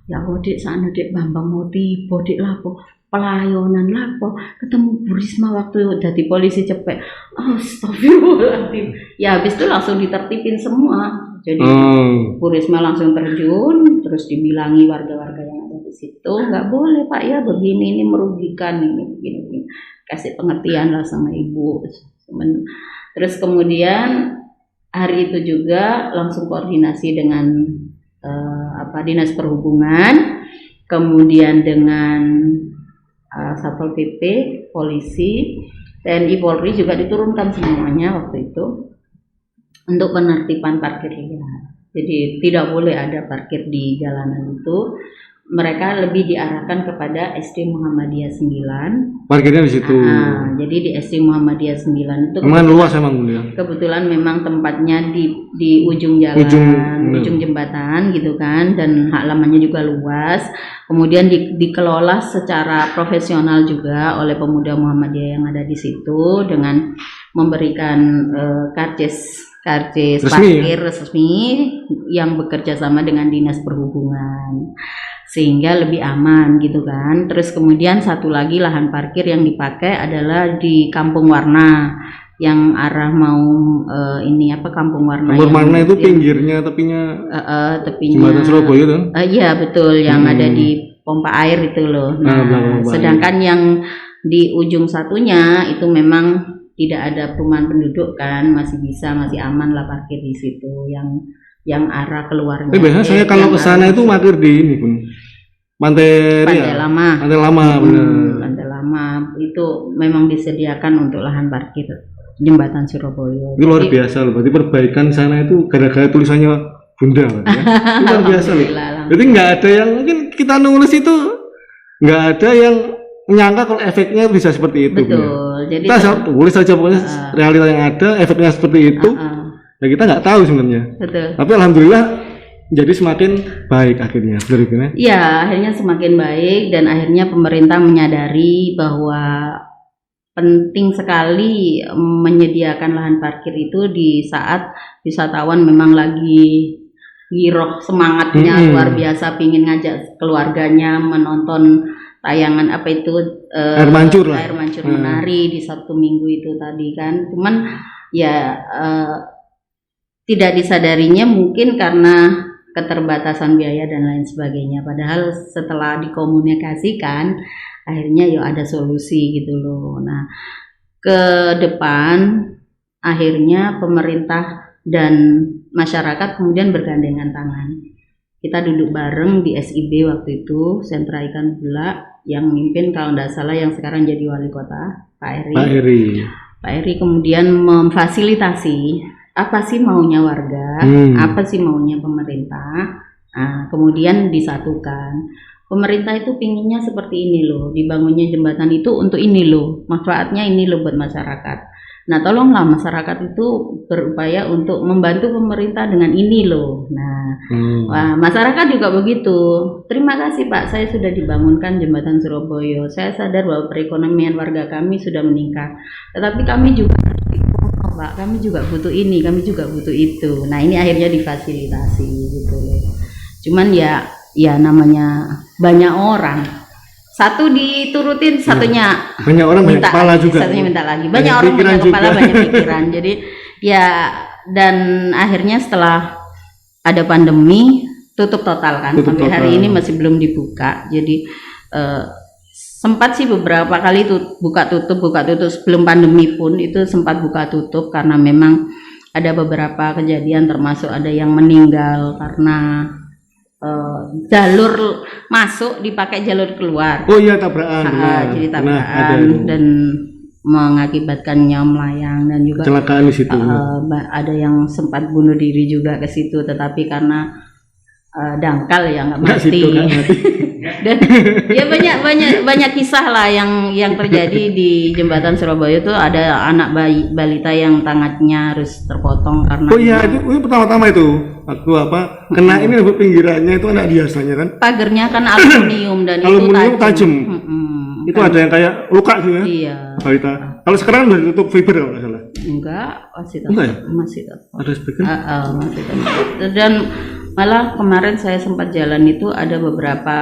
ya Dek, sana Dek Bambang mau tiba Dek lapo pelayanan lapo ketemu Bu Risma waktu jadi polisi Cepek. Astagfirullahaladzim. Ya habis itu langsung ditertipin semua. Jadi Bu Risma langsung terjun, terus dibilangi warga-warga yang ada di situ, nggak boleh Pak ya begini, ini merugikan, ini begini. Kasih pengertian lah sama Ibu. Terus kemudian hari itu juga langsung koordinasi dengan Dinas Perhubungan, kemudian dengan Satpol PP, polisi, TNI, Polri juga diturunkan semuanya waktu itu untuk penertiban parkir liar. Jadi tidak boleh ada parkir di jalanan itu. Mereka lebih diarahkan kepada SD Muhammadiyah 9. Parkirnya di situ. Jadi di SD Muhammadiyah 9 itu luas emang ya. Kebetulan memang tempatnya di ujung jalan, ujung jembatan gitu kan, dan halamannya juga luas. Kemudian dikelola secara profesional juga oleh pemuda Muhammadiyah yang ada di situ dengan memberikan karcis parkir resmi yang bekerja sama dengan Dinas Perhubungan, sehingga lebih aman gitu kan. Terus kemudian satu lagi lahan parkir yang dipakai adalah di Kampung Warna, yang arah mau Kampung Warna. Kampung Warna itu pinggirnya, tepinya Jembatan Surabaya tuh. Iya betul, yang ada di pompa air itu loh. Nah, sedangkan yang di ujung satunya itu memang tidak ada perumahan penduduk kan, masih aman lah parkir di situ, yang arah keluarnya. Biasanya saya kalau ke sana itu parkir di ini pun Pantai Lama. Pantai Lama, benar. Pantai Lama itu memang disediakan untuk lahan parkir Jembatan Surabaya. Itu luar biasa loh, berarti perbaikan sana itu gara-gara tulisannya Bunda kan, ya. Itu luar biasa loh. Jadi nggak ada yang, mungkin kita nulis itu nggak ada yang menyangka kalau efeknya bisa seperti itu. Betul. Jadi kita tulis saja pokoknya realita yang ada, efeknya seperti itu. Ya kita nggak tahu sebenarnya. Betul. Tapi alhamdulillah jadi semakin baik akhirnya. Ya, akhirnya semakin baik dan akhirnya pemerintah menyadari bahwa penting sekali menyediakan lahan parkir itu di saat wisatawan memang lagi giroh semangatnya luar biasa, pingin ngajak keluarganya menonton tayangan apa itu air mancur menari di Sabtu Minggu itu tadi kan. Cuman ya tidak disadarinya mungkin karena keterbatasan biaya dan lain sebagainya. Padahal setelah dikomunikasikan akhirnya ya ada solusi gitu loh. Nah, ke depan akhirnya pemerintah dan masyarakat kemudian bergandengan tangan. Kita duduk bareng di SIB waktu itu, Sentra Ikan Bula, yang mimpin kalau tidak salah yang sekarang jadi wali kota, Pak Eri. Pak Eri kemudian memfasilitasi apa sih maunya warga, apa sih maunya pemerintah. Nah, kemudian disatukan. Pemerintah itu pinginnya seperti ini loh, dibangunnya jembatan itu untuk ini loh, manfaatnya ini loh buat masyarakat. Nah, tolonglah masyarakat itu berupaya untuk membantu pemerintah dengan ini loh. Nah, wah, masyarakat juga begitu. Terima kasih Pak, saya sudah dibangunkan jembatan Surabaya. Saya sadar bahwa perekonomian warga kami sudah meningkat. Tetapi kami juga Pak, kami juga butuh ini, kami juga butuh itu. Nah, ini akhirnya difasilitasi gitu loh. Cuman ya namanya banyak orang, satu diturutin, satunya banyak orang minta, banyak kepala juga, satunya minta lagi, banyak orang banyak kepala juga. Banyak pikiran. Jadi ya, dan akhirnya setelah ada pandemi tutup total kan, sampai hari ini masih belum dibuka. Jadi sempat sih beberapa kali buka tutup sebelum pandemi pun itu sempat buka tutup karena memang ada beberapa kejadian, termasuk ada yang meninggal karena jalur masuk dipakai jalur keluar. Oh iya, tabrakan. Jadi tabrakan dan mengakibatkan nyawa melayang dan juga kecelakaan di situ. Ada yang sempat bunuh diri juga ke situ, tetapi karena dangkal ya nggak mati. Dan ya banyak kisah lah yang terjadi di jembatan Surabaya itu. Ada anak balita yang tangannya harus terpotong karena itu pertama-tama itu waktu kena ini pinggirannya itu anak biasanya kan, pagernya kan aluminium dan aluminium itu tajam. Itu kan ada yang kayak luka gitu ya. Iya. Balita. Kalau sekarang udah ditutup fiber kalau nggak salah. Enggak, masih tetap. Enggak ya? Masih tetap. Ada speaker? Masih tetap. Dan malah kemarin saya sempat jalan itu ada beberapa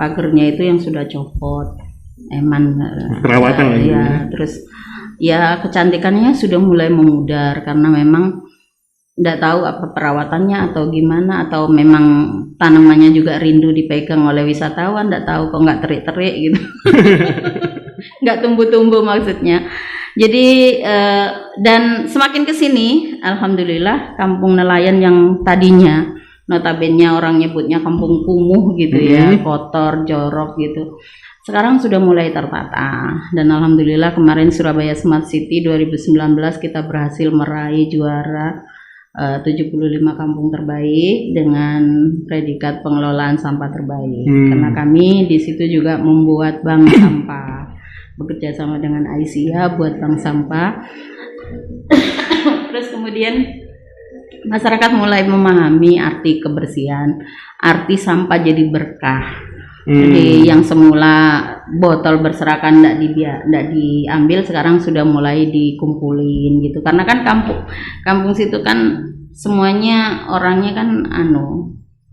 pagernya itu yang sudah copot. Perawatan lagi. Ya, terus ya kecantikannya sudah mulai memudar karena memang tidak tahu apa perawatannya atau gimana, atau memang tanamannya juga rindu dipegang oleh wisatawan, tidak tahu kok nggak terik-terik gitu. Nggak tumbuh-tumbuh maksudnya. Jadi dan semakin kesini alhamdulillah kampung nelayan yang tadinya notabene orang nyebutnya kampung kumuh gitu ya, kotor, jorok gitu, sekarang sudah mulai tertata. Dan alhamdulillah kemarin Surabaya Smart City 2019 kita berhasil meraih juara 75 kampung terbaik dengan predikat pengelolaan sampah terbaik. Karena kami di situ juga membuat bank sampah, bekerja sama dengan Aisyah buat bank sampah. Terus kemudian masyarakat mulai memahami arti kebersihan, arti sampah jadi berkah. Jadi yang semula botol berserakan tidak diambil, sekarang sudah mulai dikumpulin gitu. Karena kan kampung situ kan semuanya orangnya kan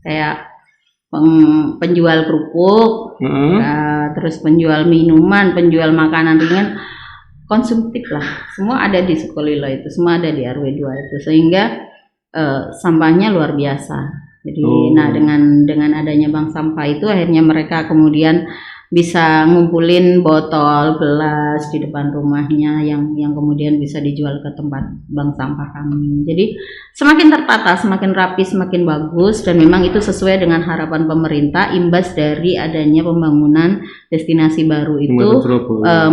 kayak penjual kerupuk, terus penjual minuman, penjual makanan ringan, konsumtif lah. Semua ada di Sukolilo itu, semua ada di RW 2 itu, sehingga sampahnya luar biasa. Jadi nah dengan adanya bank sampah itu akhirnya mereka kemudian bisa ngumpulin botol, gelas di depan rumahnya yang kemudian bisa dijual ke tempat bank sampah kami. Jadi semakin tertata, semakin rapi, semakin bagus, dan memang itu sesuai dengan harapan pemerintah. Imbas dari adanya pembangunan destinasi baru itu,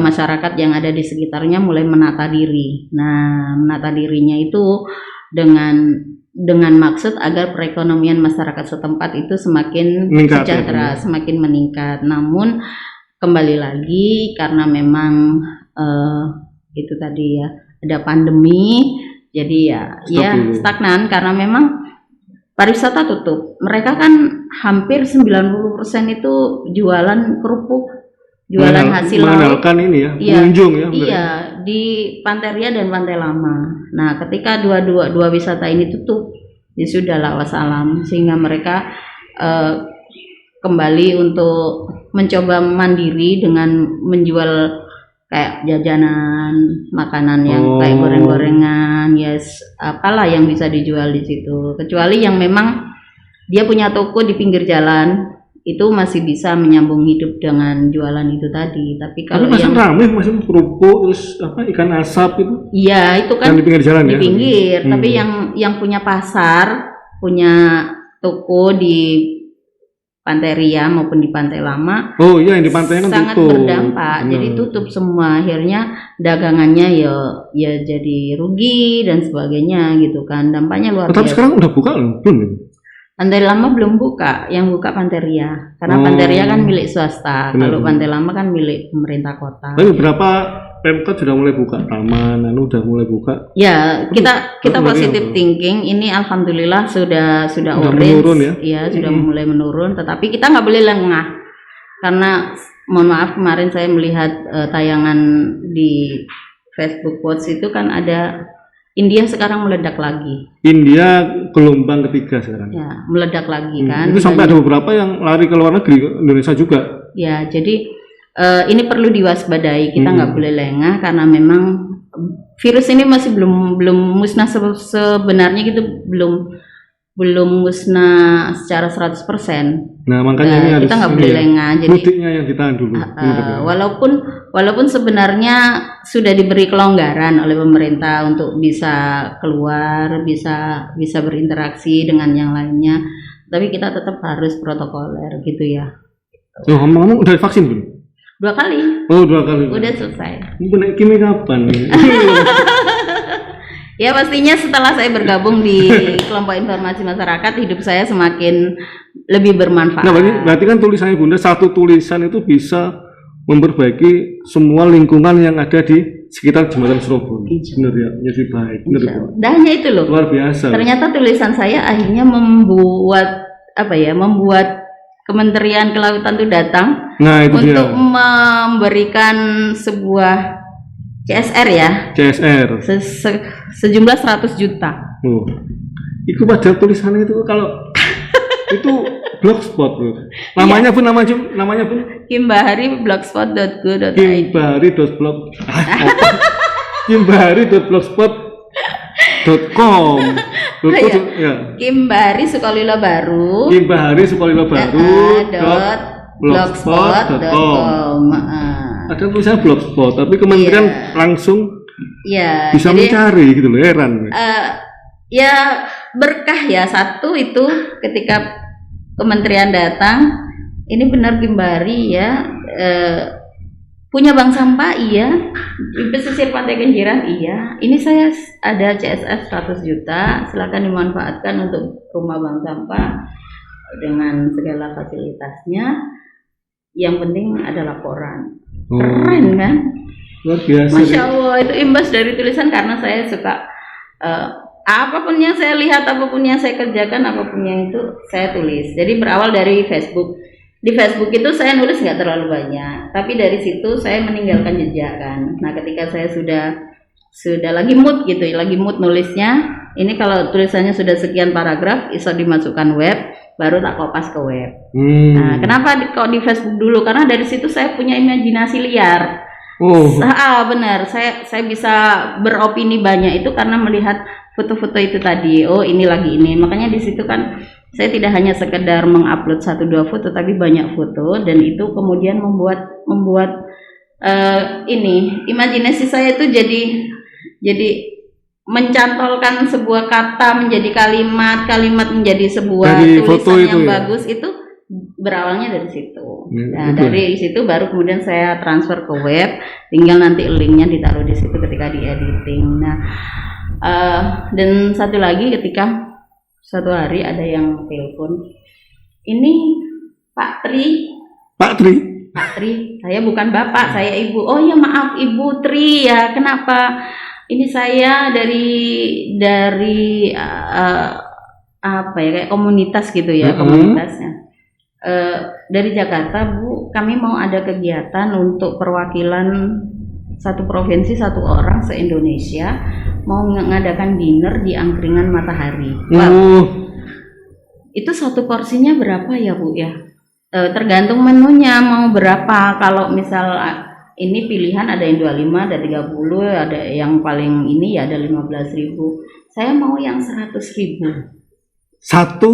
masyarakat yang ada di sekitarnya mulai menata diri. Nah, menata dirinya itu dengan maksud agar perekonomian masyarakat setempat itu semakin sejahtera, semakin meningkat. Namun kembali lagi karena memang itu tadi ya, ada pandemi, Jadi stagnan karena memang pariwisata tutup. Mereka kan hampir 90% itu jualan kerupuk, jualan hasil laut. Mengandalkan ini ya, pengunjung ya. Iya, di Pantai Ria dan Pantai Lama. Nah, ketika dua wisata ini tutup, ya sudahlah wassalam, sehingga mereka kembali untuk mencoba mandiri dengan menjual kayak jajanan, makanan yang kayak goreng-gorengan, apalah yang bisa dijual di situ. Kecuali yang memang dia punya toko di pinggir jalan, itu masih bisa menyambung hidup dengan jualan itu tadi. Tapi kalau yang ramai, masih kerupuk, terus ikan asap itu? Iya, itu kan di pinggir jalan di pinggir. Tapi yang punya pasar, punya toko di Pantai Ria maupun di Pantai Lama, yang di pantainya kan sangat tutup. Berdampak. Jadi tutup semua, akhirnya dagangannya ya jadi rugi dan sebagainya gitu kan. Dampaknya luar biasa. Tapi sekarang udah buka belum? Pantai Lama belum buka, yang buka Pantai Ria. Karena Pantai Ria kan milik swasta. Kalau Pantai Lama kan milik pemerintah kota. Tapi berapa Pemkot sudah mulai buka taman, udah mulai buka. Ya, kita positive thinking. Ini alhamdulillah sudah orange. Menurun ya? Iya, sudah mulai menurun. Tetapi kita nggak boleh lengah. Karena mohon maaf, kemarin saya melihat tayangan di Facebook Watch itu kan ada India sekarang meledak lagi. India gelombang ketiga sekarang. Ya, meledak lagi kan. Itu sampai ada beberapa yang lari ke luar negeri, Indonesia juga. Ya, jadi ini perlu diwaspadai, kita nggak boleh lengah karena memang virus ini masih belum musnah sebenarnya gitu, belum musnah secara 100%. Nah, makanya ini harus kita nggak boleh lengah. Jadi mudiknya yang ditahan dulu. Walaupun sebenarnya sudah diberi kelonggaran oleh pemerintah untuk bisa keluar, bisa berinteraksi dengan yang lainnya, tapi kita tetap harus protokoler gitu ya. Ngomong-ngomong udah vaksin belum? 2 kali. 2 kali. Udah selesai. Ini naik kimi kapan nih? Ya pastinya setelah saya bergabung di kelompok informasi masyarakat, hidup saya semakin lebih bermanfaat. Nah, berarti kan tulisannya Bunda, satu tulisan itu bisa memperbaiki semua lingkungan yang ada di sekitar Jembatan Surabaya. Benar ya, jadi baik. Dah hanya itu loh. Luar biasa. Ternyata tulisan saya akhirnya membuat Kementerian Kelautan itu datang untuk memberikan sebuah CSR ya. CSR. Sejumlah 100 juta. Itu pada tulisannya itu kalau itu blogspot bro. Namanya pun kimbahari.blogspot.go.id. kimbahari.blogspot.com. Kimbahari Sukolilo Baru. .blogspot.com. Ada tulisannya blogspot, tapi kementerian langsung bisa mencari gitu loh, heran. Ya berkah ya, satu itu ketika kementerian datang, ini benar Kimbahari ya, punya bank sampah iya, di pesisir Pantai Kenjeran iya, ini saya ada CSR 100 juta, silakan dimanfaatkan untuk rumah bank sampah dengan segala fasilitasnya, yang penting ada laporan. Keren kan? Luar biasa. Masya Allah, itu imbas dari tulisan karena saya suka apapun yang saya lihat, apapun yang saya kerjakan, apapun yang itu saya tulis. Jadi berawal dari Facebook. Di Facebook itu saya nulis nggak terlalu banyak, tapi dari situ saya meninggalkan jejak kan. Nah, ketika saya sudah lagi mood gitu, lagi mood nulisnya, ini kalau tulisannya sudah sekian paragraf, bisa dimasukkan web, baru tak kopas ke web. Nah, kenapa kok di Facebook dulu? Karena dari situ saya punya imajinasi liar. Benar, saya bisa beropini banyak itu karena melihat foto-foto itu tadi. Oh, ini lagi ini. Makanya di situ kan saya tidak hanya sekedar mengupload 1-2 foto, tapi banyak foto, dan itu kemudian membuat ini imajinasi saya itu jadi mencantolkan sebuah kata menjadi kalimat menjadi sebuah tulisan yang bagus. Itu berawalnya dari situ. Nah, dari situ baru kemudian saya transfer ke web, tinggal nanti linknya ditaruh di situ ketika di editing. Nah, dan satu lagi, ketika suatu hari ada yang telepon, ini Pak Tri, saya bukan bapak, saya ibu. Oh ya maaf Ibu Tri ya, kenapa? ini saya dari apa ya, kayak komunitas gitu ya, komunitasnya. Dari Jakarta, Bu, kami mau ada kegiatan untuk perwakilan satu provinsi, satu orang se-Indonesia, mau mengadakan dinner di Angkringan Matahari. Itu satu porsinya berapa ya, Bu ya? Tergantung menunya mau berapa. Kalau misal ini pilihan ada yang 25, ada 30, ada yang paling ini ya ada 15.000. Saya mau yang 100.000. Satu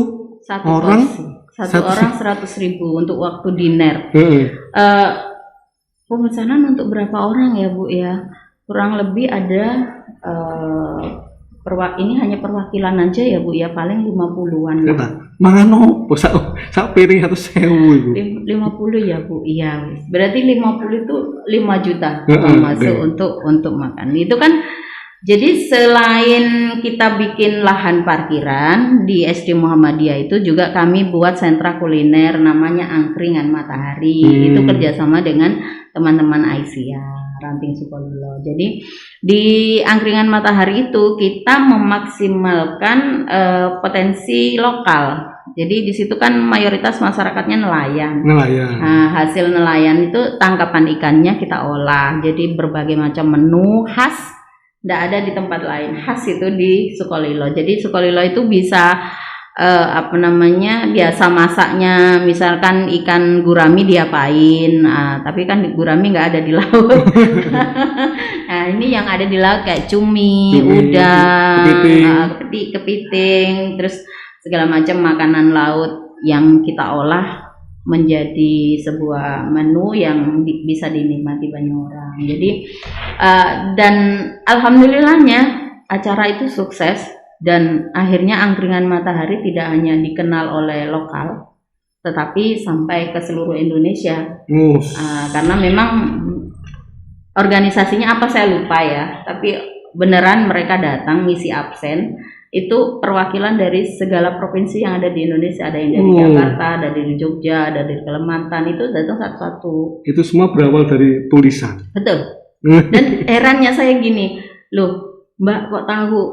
orang porsi. Satu orang 100.000 untuk waktu dinner. Pemesanan untuk berapa orang ya, Bu ya? Kurang lebih ada ini hanya perwakilan aja ya, Bu ya, paling 50-an. Mangan opo sak piring 100.000 Ibu. 50 ya, Bu. Iya, berarti 50 itu 5 juta masuk untuk makan. Itu kan. Jadi selain kita bikin lahan parkiran di SD Muhammadiyah, itu juga kami buat sentra kuliner namanya Angkringan Matahari. Itu kerjasama dengan teman-teman Aisyah Ranting Sukolilo. Jadi di Angkringan Matahari itu kita memaksimalkan potensi lokal. Jadi di situ kan mayoritas masyarakatnya nelayan. Nah, hasil nelayan itu tangkapan ikannya kita olah. Jadi berbagai macam menu khas. Tidak ada di tempat lain, khas itu di Sukolilo. Jadi Sukolilo itu bisa biasa masaknya, misalkan ikan gurami diapain, tapi kan gurami nggak ada di laut. Nah, ini yang ada di laut kayak cumi, udang, kepiting, terus segala macam makanan laut yang kita olah menjadi sebuah menu yang bisa dinikmati banyak orang. Jadi dan alhamdulillahnya acara itu sukses dan akhirnya Angkringan Matahari tidak hanya dikenal oleh lokal, tetapi sampai ke seluruh Indonesia. Karena memang organisasinya apa saya lupa ya, tapi beneran mereka datang ngisi absen. Itu perwakilan dari segala provinsi yang ada di Indonesia, ada yang dari Jakarta, ada dari Jogja, ada dari Kalimantan, itu datang satu-satu. Itu semua berawal dari tulisan. Betul. Dan herannya saya gini, loh Mbak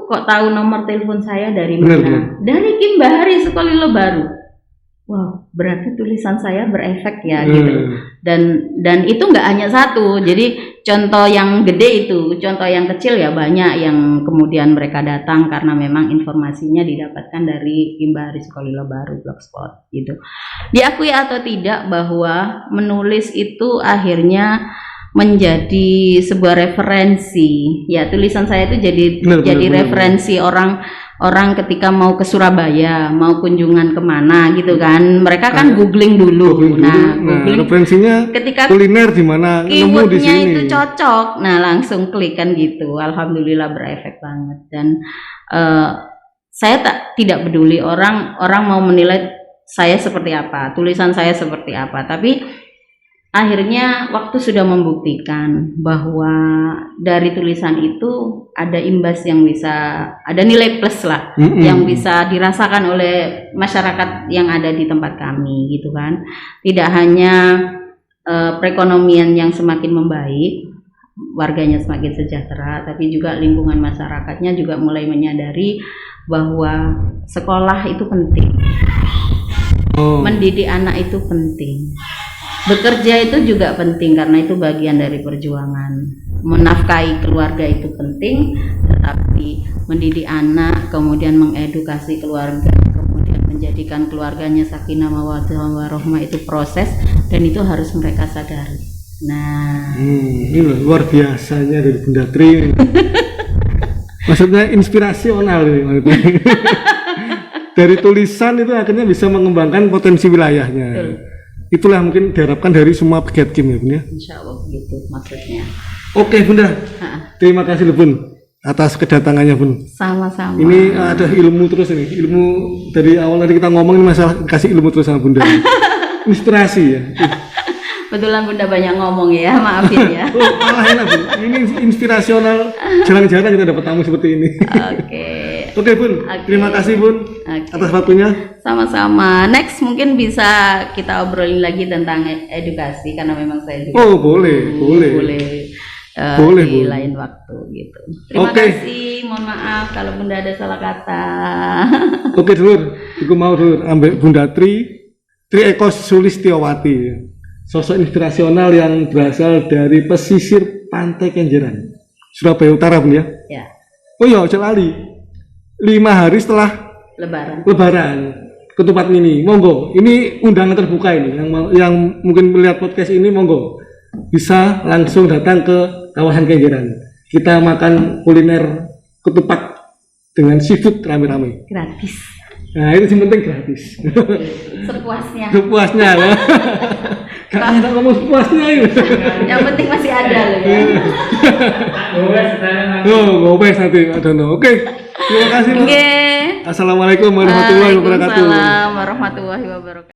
kok tahu nomor telepon saya dari mana? Benar. Dari Kim Bahari Sukolilo Baru. Wow, berarti tulisan saya berefek ya gitu. Dan itu nggak hanya satu. Jadi contoh yang gede itu, contoh yang kecil ya banyak yang kemudian mereka datang karena memang informasinya didapatkan dari Kim Bahari Sukolilo Baru Blogspot gitu. Diakui atau tidak bahwa menulis itu akhirnya menjadi sebuah referensi. Ya, tulisan saya itu jadi referensi orang ketika mau ke Surabaya, mau kunjungan kemana gitu kan, mereka kan googling dulu. Googling referensinya ketika kuliner di mana, nemu di sini itu cocok, nah langsung klik kan gitu. Alhamdulillah berefek banget. Dan saya tidak peduli orang mau menilai saya seperti apa, tulisan saya seperti apa, tapi akhirnya waktu sudah membuktikan bahwa dari tulisan itu ada imbas yang bisa, ada nilai plus lah yang bisa dirasakan oleh masyarakat yang ada di tempat kami gitu kan. Tidak hanya perekonomian yang semakin membaik, warganya semakin sejahtera, tapi juga lingkungan masyarakatnya juga mulai menyadari bahwa sekolah itu penting, mendidik anak itu penting. Bekerja itu juga penting karena itu bagian dari perjuangan. Menafkahi keluarga itu penting, tetapi mendidik anak, kemudian mengedukasi keluarga, kemudian menjadikan keluarganya sakinah mawaddah warahmah itu proses dan itu harus mereka sadari. Nah, ini luar biasanya dari Bunda Tri. Maksudnya inspirasional ini. Dari tulisan itu akhirnya bisa mengembangkan potensi wilayahnya. Betul. Itulah mungkin diharapkan dari semua pegiat Kim ya Bun ya. Insya Allah begitu maksudnya. Oke Bunda, terima kasih Bun atas kedatangannya Bun. Sama-sama. Ini ada ilmu terus ini, ilmu dari awal tadi kita ngomong ini masalah kasih ilmu terus sama Bunda. Inspirasi ya. Kebetulan Bunda banyak ngomong ya, maafin ya. Malah enak Bun, ini inspirasional. Jarang-jarang kita dapat tamu seperti ini. Oke Bun, terima kasih Bun atas waktunya. Sama-sama. Next mungkin bisa kita obrolin lagi tentang edukasi karena memang saya juga. Oh boleh. boleh, di boleh. lain waktu gitu. Terima kasih, mohon maaf kalau Bunda ada salah kata. Oke dulur, aku mau dulur ambil Bunda Tri Eko Sulistiowati, sosok inspirasional yang berasal dari pesisir Pantai Kenjeran, Surabaya Utara, Bun ya. Ya. Oh iya, jangan lali. 5 hari setelah Lebaran Ketupat Mini, monggo. Ini undangan terbuka ini, yang mungkin melihat podcast ini, monggo bisa langsung datang ke kawasan Kenjeran. Kita makan kuliner ketupat dengan seafood rame-rame. Gratis. Nah itu yang penting gratis. Sepuasnya. Sepuasnya ya. Kayaknya tak ngomong sepuasnya itu. Yang penting masih ada loh ya. Gopes nanti ada no. Oke. Terima kasih. Oke. Assalamualaikum warahmatullahi wabarakatuh. Waalaikumsalam warahmatullahi wabarakatuh.